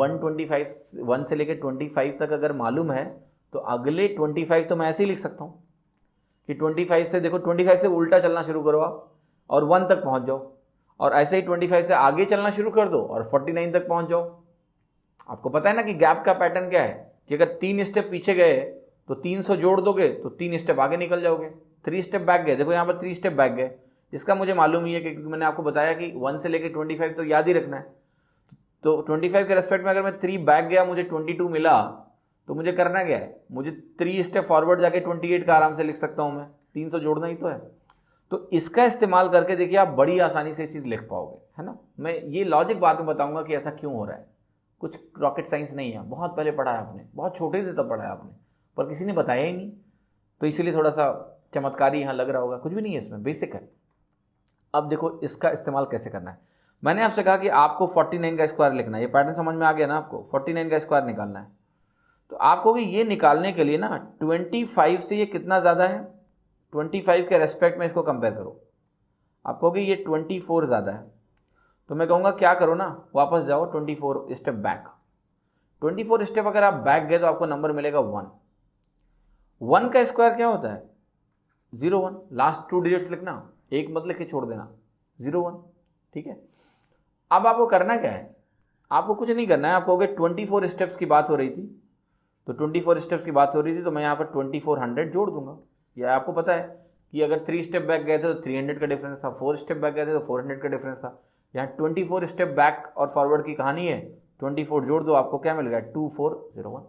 1 से लेकर 25 तक अगर मालूम है तो अगले 25 तो मैं ऐसे ही लिख सकता हूँ कि 25 से देखो 25 से उल्टा चलना शुरू करो आप और 1 तक पहुँच जाओ, और ऐसे ही 25 से आगे चलना शुरू कर दो और 49 तक पहुँच जाओ। आपको पता है ना कि गैप का पैटर्न क्या है कि अगर 3 स्टेप पीछे गए तो 300 जोड़ दोगे तो 3 स्टेप आगे निकल जाओगे। 3 स्टेप बैक गए, देखो यहाँ पर 3 स्टेप बैक गए, इसका मुझे मालूम ही है क्योंकि मैंने आपको बताया कि 1 से लेकर 25 तो याद ही रखना है। तो 25 के रेस्पेक्ट में अगर मैं 3 बैक गया, मुझे 22 मिला, तो मुझे करना क्या है? मुझे 3 स्टेप फॉरवर्ड जाके 28 का आराम से लिख सकता हूँ मैं, 300 जोड़ना ही तो है। तो इसका इस्तेमाल करके देखिए आप बड़ी आसानी से चीज़ लिख पाओगे, है ना? मैं ये लॉजिक बाद में बताऊंगा कि ऐसा क्यों हो रहा है, कुछ रॉकेट साइंस नहीं है, बहुत पहले पढ़ा है आपने, बहुत छोटे से तब पढ़ा है आपने, पर किसी ने बताया ही नहीं, तो इसीलिए थोड़ा सा चमत्कारी यहाँ लग रहा होगा, कुछ भी नहीं है इसमें, बेसिक है। अब देखो इसका इस्तेमाल कैसे करना है। मैंने आपसे कहा कि आपको 49 का स्क्वायर लिखना है, ये पैटर्न समझ में आ गया ना? आपको 49 का स्क्वायर निकालना है, तो आप कहोगे ये निकालने के लिए ना 25 से ये कितना ज़्यादा है, 25 के रेस्पेक्ट में इसको कंपेयर करो। आप कहोगे ये 24 ज़्यादा है, तो मैं कहूँगा क्या करो ना, वापस जाओ 24 स्टेप बैक। 24 स्टेप अगर आप बैक गए तो आपको नंबर मिलेगा 1। 1 का स्क्वायर क्या होता है? 01। लास्ट 2 डिजिट्स लिखना, एक मत लिख के छोड़ देना, 01। ठीक है। अब आपको करना क्या है, आपको कुछ नहीं करना है। आप कहोगे 24 स्टेप्स की बात हो रही थी, तो 24 स्टेप्स की बात हो रही थी तो मैं यहाँ पर 2400 जोड़ दूंगा। या आपको पता है कि अगर 3 स्टेप बैक गए थे तो 300 का डिफरेंस था, 4 स्टेप बैक गए थे तो 400 का डिफरेंस था। यहाँ 24 स्टेप बैक और फॉरवर्ड की कहानी है, 24 जोड़ दो, आपको क्या मिल गया 2401।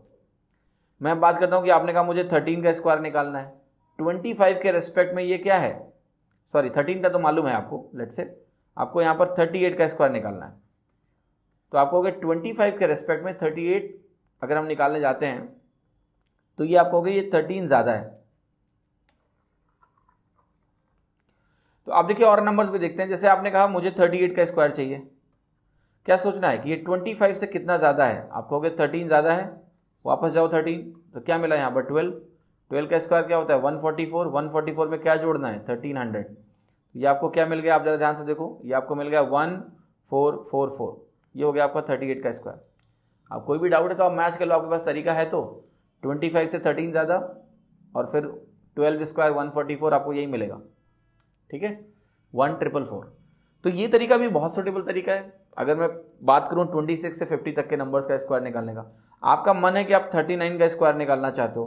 मैं बात करता हूँ कि आपने कहा मुझे 13 का स्क्वायर निकालना है, 25 के रेस्पेक्ट में ये क्या है, सॉरी 13 का तो मालूम है आपको, लेट्स से आपको यहाँ पर 38 का स्क्वायर निकालना है। तो आपको अगर 25 के रेस्पेक्ट में 38 अगर हम निकालने जाते हैं तो ये आपको ये 13 ज़्यादा है। तो आप देखिए और नंबर्स भी देखते हैं, जैसे आपने कहा मुझे 38 का स्क्वायर चाहिए, क्या सोचना है कि ये 25 से कितना ज़्यादा है, आप कहोगे 13 ज़्यादा है, वापस जाओ 13, तो क्या मिला यहाँ पर 12 का स्क्वायर क्या होता है 144 में क्या जोड़ना है 1300, ये आपको क्या मिल गया, आप जरा ध्यान से देखो, ये आपको मिल गया 1444, ये हो गया आपका 38 का स्क्वायर। आप कोई भी डाउट है तो आप मैच कर लो, आपके पास तरीका है तो 25 से 13 ज़्यादा और फिर 12 स्क्वायर 144, आपको यही मिलेगा, ठीक है 1444। तो ये तरीका भी बहुत सूटेबल तरीका है। अगर मैं बात करूं 26 से 50 तक के नंबर्स का स्क्वायर निकालने का, आपका मन है कि आप 39 का स्क्वायर निकालना चाहते हो,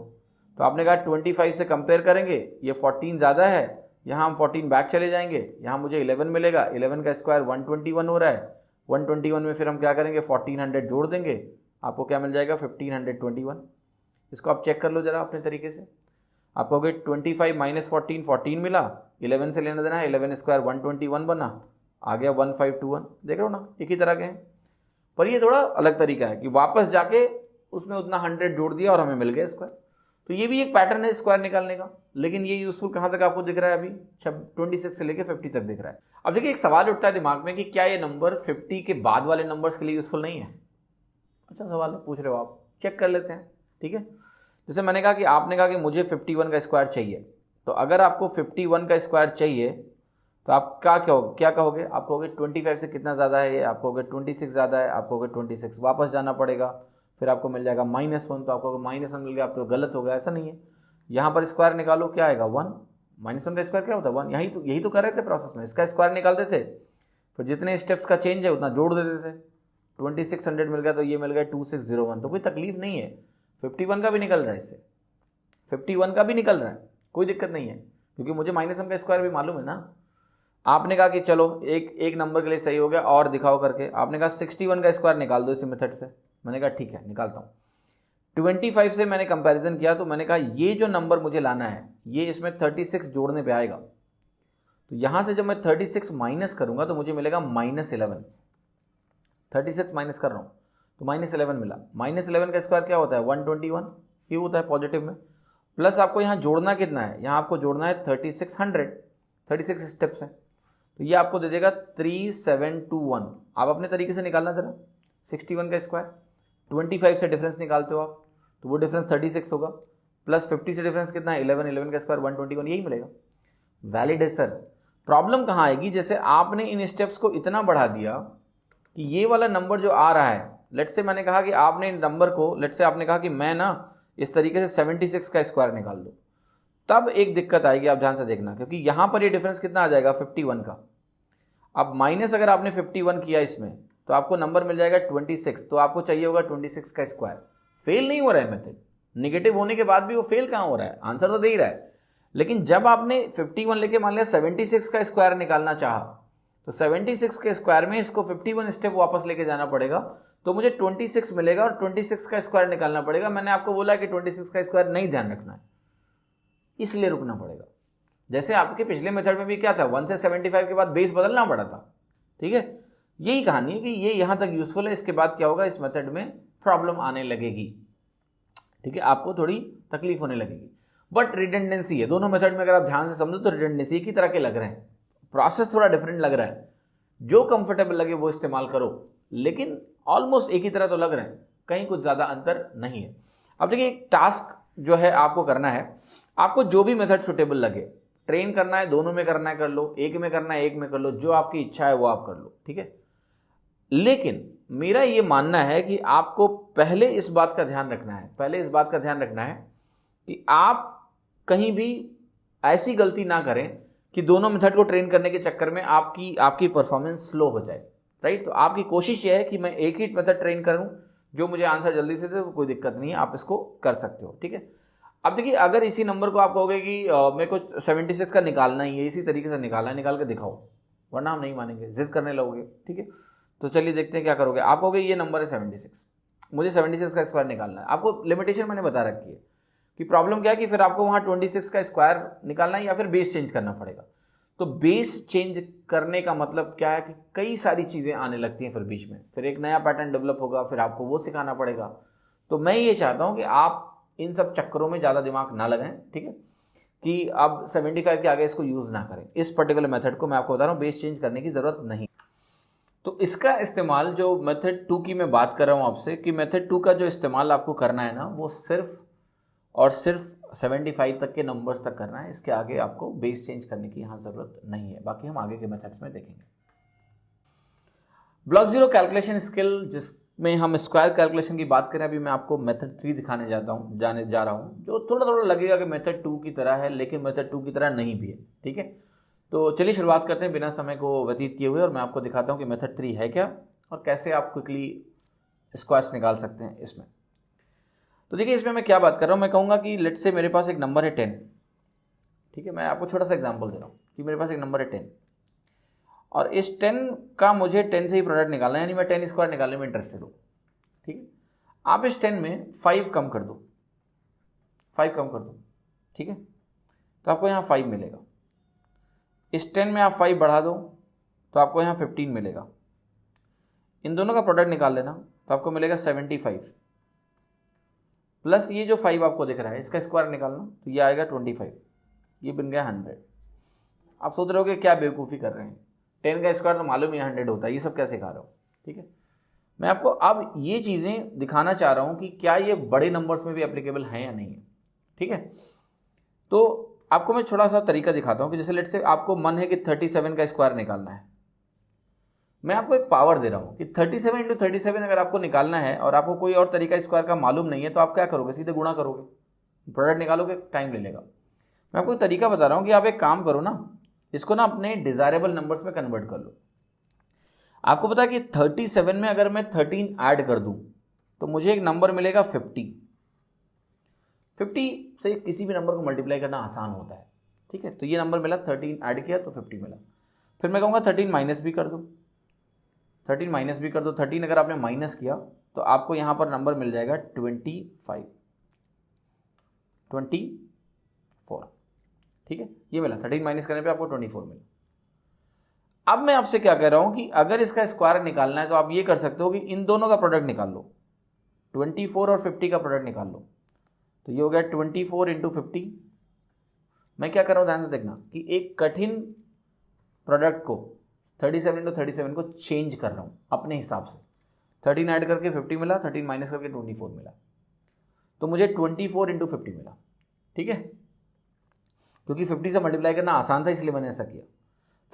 तो आपने कहा 25 से कंपेयर करेंगे, ये 14 ज़्यादा है, यहाँ हम 14 बैक चले जाएंगे, यहाँ मुझे 11 मिलेगा, 11 का स्क्वायर 121 हो रहा है, 121 में फिर हम क्या करेंगे 1400 जोड़ देंगे, आपको क्या मिल जाएगा 1521। इसको आप चेक कर लो जरा अपने तरीके से, आप कहोगे 25 माइनस 14 मिला, 11 से लेना देना है, 11 स्क्वायर 121 बना, आ गया 1521। देख रहे हो ना, एक ही तरह के हैं, पर ये थोड़ा अलग तरीका है कि वापस जाके उसमें उतना 100 जोड़ दिया और हमें मिल गया स्क्वायर। तो ये भी एक पैटर्न है स्क्वायर निकालने का, लेकिन ये यूजफुल कहाँ तक आपको दिख रहा है, अभी 26 से लेकर 50 तक दिख रहा है। अब देखिए एक सवाल उठता है दिमाग में कि क्या ये नंबर 50 के बाद वाले नंबर्स के लिए यूजफुल नहीं है। अच्छा सवाल है, पूछ रहे हो आप, चेक कर लेते हैं, ठीक है। जैसे मैंने कहा कि आपने कहा कि मुझे 51 का स्क्वायर चाहिए, तो अगर आपको 51 का स्क्वायर चाहिए तो आप क्या कहोगे, आप कहोगे 25 से कितना ज़्यादा है, ये आप कहोगे 26 ज़्यादा है, आप कहोगे 26, वापस जाना पड़ेगा, फिर आपको मिल जाएगा -1, तो आपको -1 मिल गया, आप तो गलत हो गया, ऐसा नहीं है। यहाँ पर स्क्वायर निकालो, क्या आएगा 1, -1 का स्क्वायर क्या होता है 1, यही तो कर रहे थे प्रोसेस में, इसका स्क्वायर निकालते थे, फिर जितने स्टेप्स का चेंज है उतना जोड़ देते थे, 2600 मिल गया तो ये मिल गया 2601, तो कोई तकलीफ नहीं है। 51 का भी निकल रहा है, इससे 51 का भी निकल रहा है, कोई दिक्कत नहीं है, क्योंकि मुझे -1 का स्क्वायर भी मालूम है ना। आपने कहा कि चलो एक नंबर के लिए सही हो गया, और दिखाओ करके, आपने कहा 61 का स्क्वायर निकाल दो इसी मेथड से, मैंने कहा ठीक है निकालता हूँ। 25 से मैंने कंपैरिजन किया तो मैंने कहा ये जो नंबर मुझे लाना है ये इसमें 36 जोड़ने पे आएगा, तो यहाँ से जब मैं 36 माइनस करूँगा तो मुझे मिलेगा -11, 36 माइनस कर रहा हूँ तो -11 मिला। -11 का स्क्वायर क्या होता है 121, ये होता है पॉजिटिव में, प्लस आपको यहाँ जोड़ना कितना है, यहाँ आपको जोड़ना है 36 स्टेप्स हैं, तो ये आपको दे देगा 3721। आप अपने तरीके से निकालना जरा 61 का स्क्वायर, 25 से डिफरेंस निकालते हो आप तो वो डिफरेंस 36 होगा, प्लस 50 से डिफरेंस कितना है 11 का स्क्वायर 121, यही मिलेगा। वैलिड है सर। प्रॉब्लम कहाँ आएगी, जैसे आपने इन स्टेप्स को इतना बढ़ा दिया कि ये वाला नंबर जो आ रहा है, लेट्स से मैंने कहा कि आपने इन नंबर को, लेट्स से आपने कहा कि मैं ना इस तरीके से 76 का स्क्वायर निकाल दूँ, तब एक दिक्कत आएगी, आप ध्यान से देखना, क्योंकि यहाँ पर ये डिफरेंस कितना आ जाएगा 51 का। अब माइनस अगर आपने 51 किया इसमें तो आपको नंबर मिल जाएगा 26, तो आपको चाहिए होगा 26 का स्क्वायर। फेल नहीं हो रहा है मेथड, निगेटिव होने के बाद भी वो फेल कहाँ हो रहा है, आंसर तो दे ही रहा है। लेकिन जब आपने 51 लेके मान लिया 76 का स्क्वायर निकालना चाहा, तो 76 के स्क्वायर में इसको 51 स्टेप वापस लेके जाना पड़ेगा, तो मुझे 26 मिलेगा और 26 का स्क्वायर निकालना पड़ेगा। मैंने आपको बोला कि 26 का स्क्वायर नहीं ध्यान रखना है, इसलिए रुकना पड़ेगा। जैसे आपके पिछले मेथड में भी क्या था, 1 से 75 के बाद बेस बदलना पड़ा था, ठीक है। यही कहानी है कि ये यहाँ तक यूजफुल है, इसके बाद क्या होगा, इस मेथड में प्रॉब्लम आने लगेगी, ठीक है, आपको थोड़ी तकलीफ होने लगेगी, बट रिडंडेंसी है दोनों मेथड में। अगर आप ध्यान से समझो तो रिडंडेंसी एक ही तरह के लग रहे हैं, प्रोसेस थोड़ा डिफरेंट लग रहा है, जो कंफर्टेबल लगे वो इस्तेमाल करो, लेकिन ऑलमोस्ट एक ही तरह तो लग रहे हैं, कहीं कुछ ज़्यादा अंतर नहीं है। अब देखिए एक टास्क जो है आपको करना है, आपको जो भी मेथड सुटेबल लगे, ट्रेन करना है दोनों में करना है कर लो, एक में करना है एक में कर लो, जो आपकी इच्छा है वो आप कर लो, ठीक है। लेकिन मेरा ये मानना है कि आपको पहले इस बात का ध्यान रखना है, कि आप कहीं भी ऐसी गलती ना करें कि दोनों मेथड को ट्रेन करने के चक्कर में आपकी परफॉर्मेंस स्लो हो जाए, राइट। तो आपकी कोशिश ये है कि मैं एक ही मेथड ट्रेन करूं जो मुझे आंसर जल्दी से दे, तो कोई दिक्कत नहीं है, आप इसको कर सकते हो, ठीक है। अब देखिए, अगर इसी नंबर को आप कहोगे कि मेरे को 76 का निकालना ही है, इसी तरीके से निकालना है, निकाल के दिखाओ, वरना हम नहीं मानेंगे, जिद करने लगोगे, ठीक है। तो चलिए देखते हैं क्या करोगे। आप कहोगे ये नंबर है 76, मुझे 76 का स्क्वायर निकालना है। आपको लिमिटेशन मैंने बता रखी है कि प्रॉब्लम क्या है कि फिर आपको वहाँ 26 का स्क्वायर निकालना है या फिर बेस चेंज करना पड़ेगा। तो बेस चेंज करने का मतलब क्या है कि कई सारी चीज़ें आने लगती हैं फिर बीच में, फिर एक नया पैटर्न डेवलप होगा, फिर आपको वो सिखाना पड़ेगा। तो मैं ये चाहता हूँ कि आप इन सब चक्करों में ज़्यादा दिमाग ना लगाएं, ठीक है, कि अब 75 के आगे इसको यूज़ ना करें। इस पर्टिकुलर मेथड को मैं आपको बता रहा हूँ, बेस चेंज करने की ज़रूरत नहीं। तो इसका इस्तेमाल, जो मेथड 2 की मैं बात कर रहा हूँ आपसे, कि मेथड 2 का जो इस्तेमाल आपको करना है ना, वो सिर्फ और सिर्फ 75 तक के नंबर्स तक करना है। इसके आगे आपको बेस चेंज करने की यहाँ ज़रूरत नहीं है, बाकी हम आगे के मेथड्स में देखेंगे। ब्लॉक जीरो कैलकुलेशन स्किल, जिसमें हम स्क्वायर कैलकुलेशन की बात करें, अभी मैं आपको मेथड 3 दिखाने जा रहा हूँ, जो थोड़ा थोड़ा लगेगा कि मेथड 2 की तरह है, लेकिन मेथड 2 की तरह नहीं भी है, ठीक है। तो चलिए शुरुआत करते हैं बिना समय को व्यतीत किए हुए, और मैं आपको दिखाता हूँ कि मेथड 3 है क्या और कैसे आप क्विकली स्क्वायर्स निकाल सकते हैं इसमें। तो देखिए, इसमें मैं क्या बात कर रहा हूँ, मैं कहूँगा कि लेट्स से मेरे पास एक नंबर है 10, ठीक है। मैं आपको छोटा सा एग्जांपल दे रहा हूँ कि मेरे पास एक नंबर है 10, और इस 10 का मुझे 10 से ही प्रोडक्ट निकालना है, यानी मैं 10 स्क्वायर निकालने में इंटरेस्टेड हूँ, ठीक है। आप इस 10 में 5 कम कर दो, 5 कम कर दो, ठीक है, तो आपको यहाँ 5 मिलेगा। इस 10 में आप 5 बढ़ा दो तो आपको यहाँ 15 मिलेगा। इन दोनों का प्रोडक्ट निकाल लेना तो आपको मिलेगा 75, प्लस ये जो 5 आपको दिख रहा है, इसका स्क्वायर निकालना तो ये आएगा 25, ये बन गया 100। आप सोच रहे हो कि क्या बेवकूफ़ी कर रहे हैं, 10 का स्क्वायर तो मालूम ही 100 होता है, ये सब क्या सिखा रहा हूँ, ठीक है। मैं आपको अब ये चीज़ें दिखाना चाह रहा हूँ कि क्या ये बड़े नंबर्स में भी एप्लीकेबल हैं या नहीं है, ठीक है। तो आपको मैं थोड़ा सा तरीका दिखाता हूँ कि जैसे लेट से आपको मन है कि 37 का स्क्वायर निकालना है, मैं आपको एक पावर दे रहा हूँ कि 37 × 37 अगर आपको निकालना है और आपको कोई और तरीका स्क्वायर का मालूम नहीं है, तो आप क्या करोगे, सीधे गुणा करोगे, प्रोडक्ट निकालोगे, टाइम ले लेगा। मैं आपको एक तरीका बता रहा हूँ कि आप एक काम करो ना, इसको ना अपने डिज़ायरेबल नंबर्स में कन्वर्ट कर लो। आपको पता है कि 37 में अगर मैं 13 ऐड कर दूँ तो मुझे एक नंबर मिलेगा 50। 50 से किसी भी नंबर को मल्टीप्लाई करना आसान होता है, ठीक है। तो ये नंबर मिला, 13 ऐड किया तो 50 मिला। फिर मैं कहूँगा 13 माइनस भी कर दो, 13 माइनस भी कर दो। 13 अगर आपने माइनस किया तो आपको यहाँ पर नंबर मिल जाएगा 24, ठीक है। ये मिला, 13 माइनस करने पे आपको 24 मिला। अब मैं आपसे क्या कह रहा हूँ कि अगर इसका स्क्वायर निकालना है तो आप ये कर सकते हो कि इन दोनों का प्रोडक्ट निकाल लो, 24 और 50 का प्रोडक्ट निकाल लो। तो ये हो गया 24 × 50। मैं क्या कर रहा हूँ, ध्यान से देखना कि एक कठिन प्रोडक्ट को 37 × 37 को चेंज कर रहा हूँ अपने हिसाब से। 13 ऐड करके 50 मिला, 13 माइनस करके 24 मिला, तो मुझे 24 × 50 मिला, ठीक है। क्योंकि 50 से मल्टीप्लाई करना आसान था इसलिए मैंने ऐसा किया।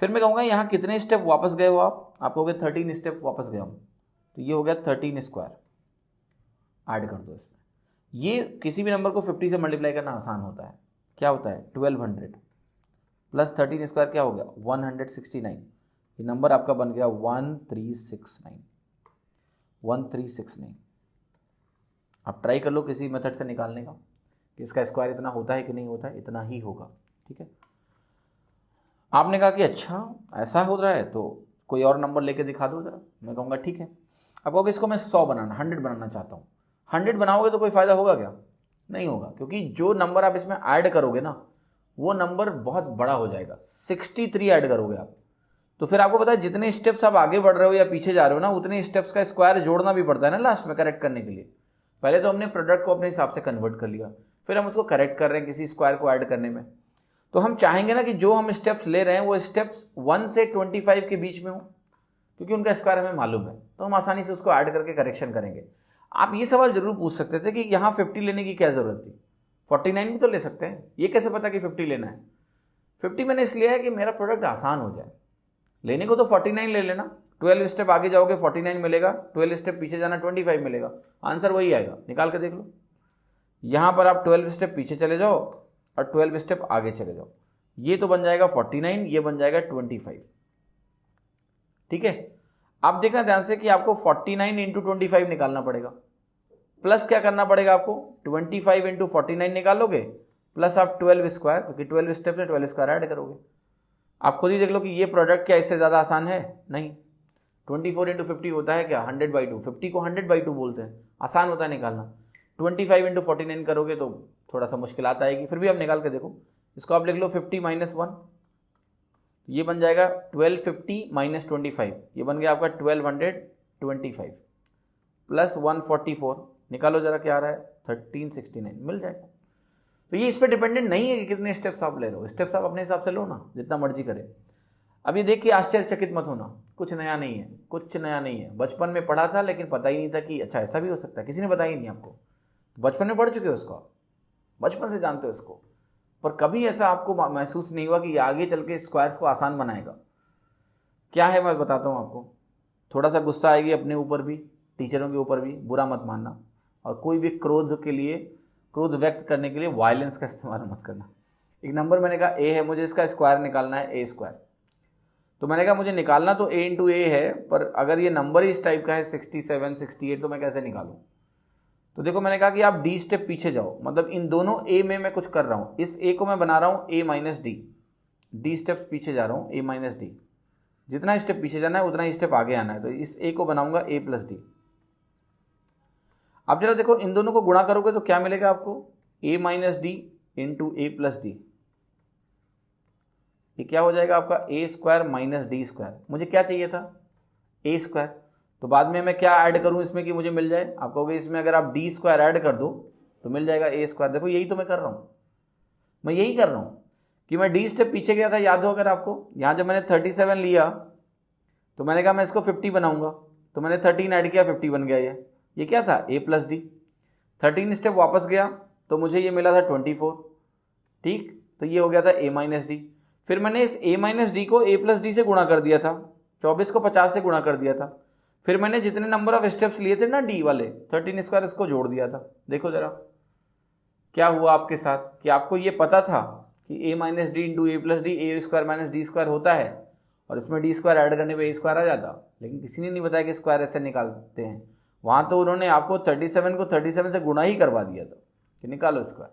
फिर मैं कहूँगा यहाँ कितने स्टेप वापस गए हो आप कहोगे 13 स्टेप वापस गया हूँ, तो ये हो गया 13 स्क्वायर, ऐड कर दो इसमें। ये किसी भी नंबर को 50 से मल्टीप्लाई करना आसान होता है। क्या होता है, 1200 प्लस 13 स्क्वायर क्या हो गया, 169। ये नंबर आपका बन गया 1369। आप ट्राई कर लो किसी मेथड से निकालने का कि इसका स्क्वायर इतना होता है कि नहीं होता है, इतना ही होगा, ठीक है। आपने कहा कि अच्छा ऐसा हो रहा है तो कोई और नंबर लेके दिखा दो जरा। मैं कहूँगा ठीक है। अब कहोगे इसको मैं 100 बनाना, 100 बनाना चाहता हूँ। 100 बनाओगे तो कोई फ़ायदा होगा क्या, नहीं होगा, क्योंकि जो नंबर आप इसमें ऐड करोगे ना वो नंबर बहुत बड़ा हो जाएगा। 63 ऐड करोगे आप, तो फिर आपको पता है जितने स्टेप्स आप आगे बढ़ रहे हो या पीछे जा रहे हो ना, उतने स्टेप्स का स्क्वायर जोड़ना भी पड़ता है ना लास्ट में करेक्ट करने के लिए। पहले तो हमने प्रोडक्ट को अपने हिसाब से कन्वर्ट कर लिया, फिर हम उसको करेक्ट कर रहे हैं किसी स्क्वायर को ऐड करने में। तो हम चाहेंगे ना कि जो हम स्टेप्स ले रहे हैं वो स्टेप्स 1 से 25 के बीच में हो, क्योंकि उनका स्क्वायर हमें मालूम है, तो हम आसानी से उसको ऐड करके करेक्शन करेंगे। आप ये सवाल जरूर पूछ सकते थे कि यहाँ 50 लेने की क्या ज़रूरत थी, 49 भी तो ले सकते हैं, ये कैसे पता कि 50 लेना है। 50 मैंने इसलिए है कि मेरा प्रोडक्ट आसान हो जाए। लेने को तो 49 ले लेना, 12 स्टेप आगे जाओगे 49 मिलेगा, 12 स्टेप पीछे जाना 25 मिलेगा, आंसर वही आएगा। निकाल के देख लो, यहाँ पर आप 12 स्टेप पीछे चले जाओ और 12 स्टेप आगे चले जाओ, ये तो बन जाएगा 49, ये बन जाएगा 25। ठीक है, अब देखना ध्यान से कि आपको 49 इंटू 25 निकालना पड़ेगा, प्लस क्या करना पड़ेगा आपको, 25 इंटू 49 निकालोगे, प्लस आप 12 स्क्वायर, क्योंकि 12 स्टेप से 12 स्क्वायर ऐड करोगे। आप खुद ही देख लो कि ये प्रोडक्ट क्या इससे ज़्यादा आसान है, नहीं। 24 इंटू 50 होता है क्या, 100/2, 50 को 100/2 बोलते हैं, आसान होता है निकालना। 25 इंटू 49 करोगे तो थोड़ा सा मुश्किल आता है, फिर भी आप निकाल के देखो। इसको आप लिख लो 50 - 1, ये बन जाएगा 1250 - 25, ये बन गया आपका 1225 प्लस 144, निकालो जरा क्या आ रहा है, 1369, मिल जाएगा। तो ये इस पर डिपेंडेंट नहीं है कि कितने स्टेप्स आप ले रहे हो, स्टेप्स आप अपने हिसाब से लो ना, जितना मर्जी करे। अब ये देख के आश्चर्यचकित मत होना, कुछ नया नहीं है, कुछ नया नहीं है। बचपन में पढ़ा था लेकिन पता ही नहीं था कि अच्छा ऐसा भी हो सकता है, किसी ने बताया ही नहीं आपको। बचपन में पढ़ चुके हो उसको, बचपन से जानते हो इसको, पर कभी ऐसा आपको महसूस नहीं हुआ कि आगे चल के स्क्वायर्स को आसान बनाएगा। क्या है मैं बताता हूँ आपको, थोड़ा सा गुस्सा आएगी अपने ऊपर भी, टीचरों के ऊपर भी, बुरा मत मानना। और कोई भी क्रोध व्यक्त करने के लिए वायलेंस का इस्तेमाल मत करना। एक नंबर मैंने कहा ए है, मुझे इसका स्क्वायर निकालना है, ए स्क्वायर। तो मैंने कहा मुझे निकालना तो ए इंटू ए है, पर अगर ये नंबर इस टाइप का है 67, 68, तो मैं कैसे निकालूं। तो देखो मैंने कहा कि आप डी स्टेप पीछे जाओ, मतलब इन दोनों ए में मैं कुछ कर रहा हूँ, इस ए को मैं बना रहा हूँ ए माइनस डी स्टेप्स पीछे जा रहा हूँ, ए माइनस डी। जितना स्टेप पीछे जाना है उतना ही स्टेप आगे आना है, तो इस ए को बनाऊंगा ए प्लस डी। अब जरा देखो इन दोनों को गुणा करोगे तो क्या मिलेगा आपको, a minus D into A plus D. ये क्या हो जाएगा आपका, ए स्क्वायर माइनस डी स्क्वायर। मुझे क्या चाहिए था, ए स्क्वायर। तो बाद में मैं क्या ऐड करूं इसमें कि मुझे मिल जाए, आप कहोगे इसमें अगर आप डी स्क्वायर ऐड कर दो तो मिल जाएगा ए स्क्वायर। देखो यही तो मैं कर रहा हूं, मैं यही कर रहा हूं कि मैं डी स्टेप पीछे गया था, याद हो अगर आपको। यहां जब मैंने 37 लिया तो मैंने कहा मैं इसको 50 बनाऊंगा, तो मैंने 13 ऐड किया, 50 बन गया। ये क्या था, a प्लस डी। 13 स्टेप वापस गया तो मुझे ये मिला था 24, ठीक। तो ये हो गया था a माइनस डी। फिर मैंने इस a माइनस डी को a प्लस डी से गुणा कर दिया था, 24 को 50 से गुणा कर दिया था। फिर मैंने जितने नंबर ऑफ स्टेप्स लिए थे ना डी वाले, 13 स्क्वायर, इसको जोड़ दिया था। देखो जरा क्या हुआ आपके साथ, कि आपको ये पता था कि a minus D into A plus D, A square minus D square होता है, और इसमें डी स्क्वायर ऐड करने पे a स्क्वायर आ जाता, लेकिन किसी ने नहीं बताया कि स्क्वायर ऐसे निकालते हैं। वहाँ तो उन्होंने आपको 37 को 37 से गुणा ही करवा दिया था कि निकालो स्क्वायर।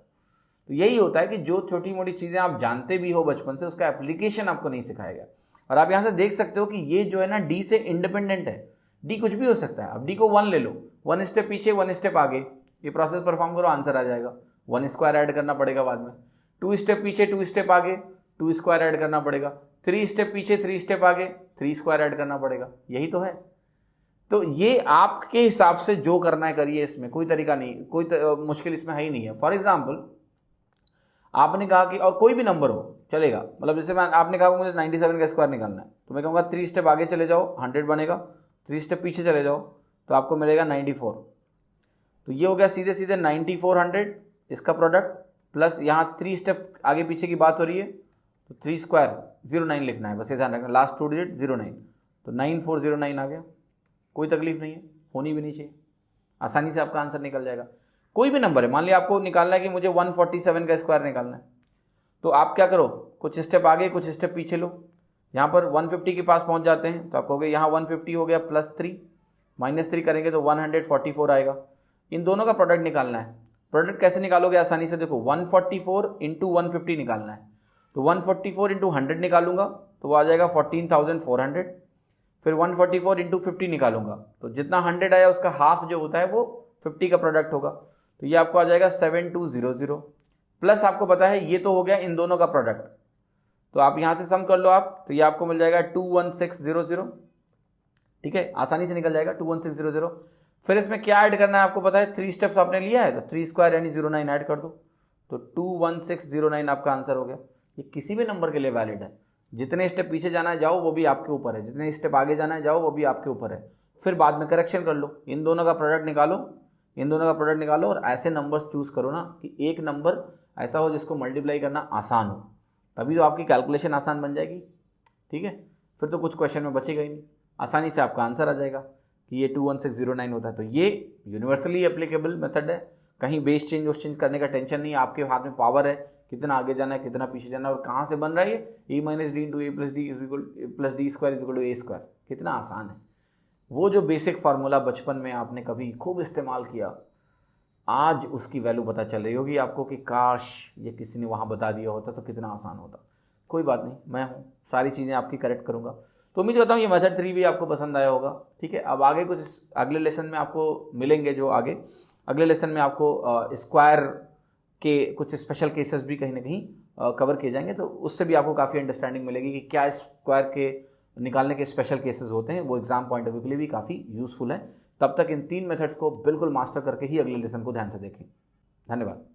तो यही होता है कि जो छोटी मोटी चीज़ें आप जानते भी हो बचपन से, उसका एप्लीकेशन आपको नहीं सिखाया गया। और आप यहाँ से देख सकते हो कि ये जो है ना डी से इंडिपेंडेंट है, डी कुछ भी हो सकता है। अब डी को 1 ले लो, 1 स्टेप पीछे 1 स्टेप आगे, ये प्रोसेस परफॉर्म करो, आंसर आ जाएगा। 1 स्क्वायर ऐड करना पड़ेगा बाद में, 2 स्टेप पीछे 2 स्टेप आगे, 2 स्क्वायर ऐड करना पड़ेगा, 3 स्टेप पीछे 3 स्टेप आगे, 3 स्क्वायर ऐड करना पड़ेगा। यही तो है। तो ये आपके हिसाब से जो करना है करिए, इसमें कोई तरीका नहीं, कोई मुश्किल इसमें है ही नहीं है। फॉर एग्जाम्पल आपने कहा कि, और कोई भी नंबर हो चलेगा, मतलब जैसे आपने कहा मुझे 97 का स्क्वायर निकालना है, तो मैं कहूँगा 3 स्टेप आगे चले जाओ 100 बनेगा, 3 स्टेप पीछे चले जाओ तो आपको मिलेगा 94। तो ये हो गया सीधे सीधे 9400 इसका प्रोडक्ट, प्लस यहाँ 3 स्टेप आगे पीछे की बात हो रही है, तो 3 स्क्वायर 09 लिखना है, बस ये ध्यान रखना, लास्ट 2 डिजिट 09, तो 9409 आ गया। कोई तकलीफ नहीं है, होनी भी नहीं चाहिए, आसानी से आपका आंसर निकल जाएगा। कोई भी नंबर है, मान लिया आपको निकालना है कि मुझे 147 का स्क्वायर निकालना है, तो आप क्या करो, कुछ स्टेप आगे कुछ स्टेप पीछे लो। यहाँ पर 150 के पास पहुँच जाते हैं तो आप कहोगे यहाँ 150 हो गया प्लस 3, -3 करेंगे तो 144 आएगा। इन दोनों का प्रोडक्ट निकालना है। प्रोडक्ट कैसे निकालोगे आसानी से, देखो 144 इंटू 150 निकालना है, तो 144 इंटू 100 निकालूंगा तो वो आ जाएगा 14,400। फिर 144 इंटू 50 निकालूंगा तो जितना 100 आया उसका हाफ जो होता है वो 50 का प्रोडक्ट होगा, तो ये आपको आ जाएगा 7200। प्लस आपको पता है ये तो हो गया इन दोनों का प्रोडक्ट, तो आप यहाँ से सम कर लो आप, तो ये आपको मिल जाएगा 21600। ठीक है, आसानी से निकल जाएगा 21600। फिर इसमें क्या ऐड करना है आपको पता है, 3 स्टेप्स आपने लिया है तो 3 स्क्वायर यानी 09 ऐड कर दो, तो 21609 आपका आंसर हो गया। ये किसी भी नंबर के लिए वैलिड है। जितने स्टेप पीछे जाना है जाओ, वो भी आपके ऊपर है, जितने स्टेप आगे जाना है जाओ, वो भी आपके ऊपर है। फिर बाद में करेक्शन कर लो, इन दोनों का प्रोडक्ट निकालो, इन दोनों का प्रोडक्ट निकालो, और ऐसे नंबर्स चूज करो ना कि एक नंबर ऐसा हो जिसको मल्टीप्लाई करना आसान हो, तभी तो आपकी कैलकुलेशन आसान बन जाएगी। ठीक है, फिर तो कुछ क्वेश्चन में बचेगा ही नहीं, आसानी से आपका आंसर आ जाएगा कि ये 21609 होता है। तो ये यूनिवर्सली एप्लीकेबल मेथड है, कहीं बेस चेंज करने का टेंशन नहीं है, आपके हाथ में पावर है कितना आगे जाना है, कितना पीछे जाना है और कहाँ से बन रहा है ये, A minus D into A plus D plus D square is equal to A square. कितना आसान है। वो जो बेसिक फार्मूला बचपन में आपने कभी खूब इस्तेमाल किया, आज उसकी वैल्यू पता चल रही होगी आपको कि काश ये किसी ने वहाँ बता दिया होता तो कितना आसान होता। कोई बात नहीं, मैं हूँ, सारी चीज़ें आपकी करेक्ट करूँगा। तो उम्मीद करता हूँ ये मेथड 3 भी आपको पसंद आया होगा। ठीक है, अब आगे कुछ अगले लेसन में आपको मिलेंगे, जो आगे अगले लेसन में आपको स्क्वायर के कुछ स्पेशल केसेस भी कहीं ना कहीं कवर किए जाएंगे, तो उससे भी आपको काफ़ी अंडरस्टैंडिंग मिलेगी कि क्या स्क्वायर के निकालने के स्पेशल केसेस होते हैं। वो एग्जाम पॉइंट ऑफ व्यू के लिए भी काफ़ी यूजफुल है। तब तक इन 3 मेथड्स को बिल्कुल मास्टर करके ही अगले लेसन को ध्यान से देखें। धन्यवाद।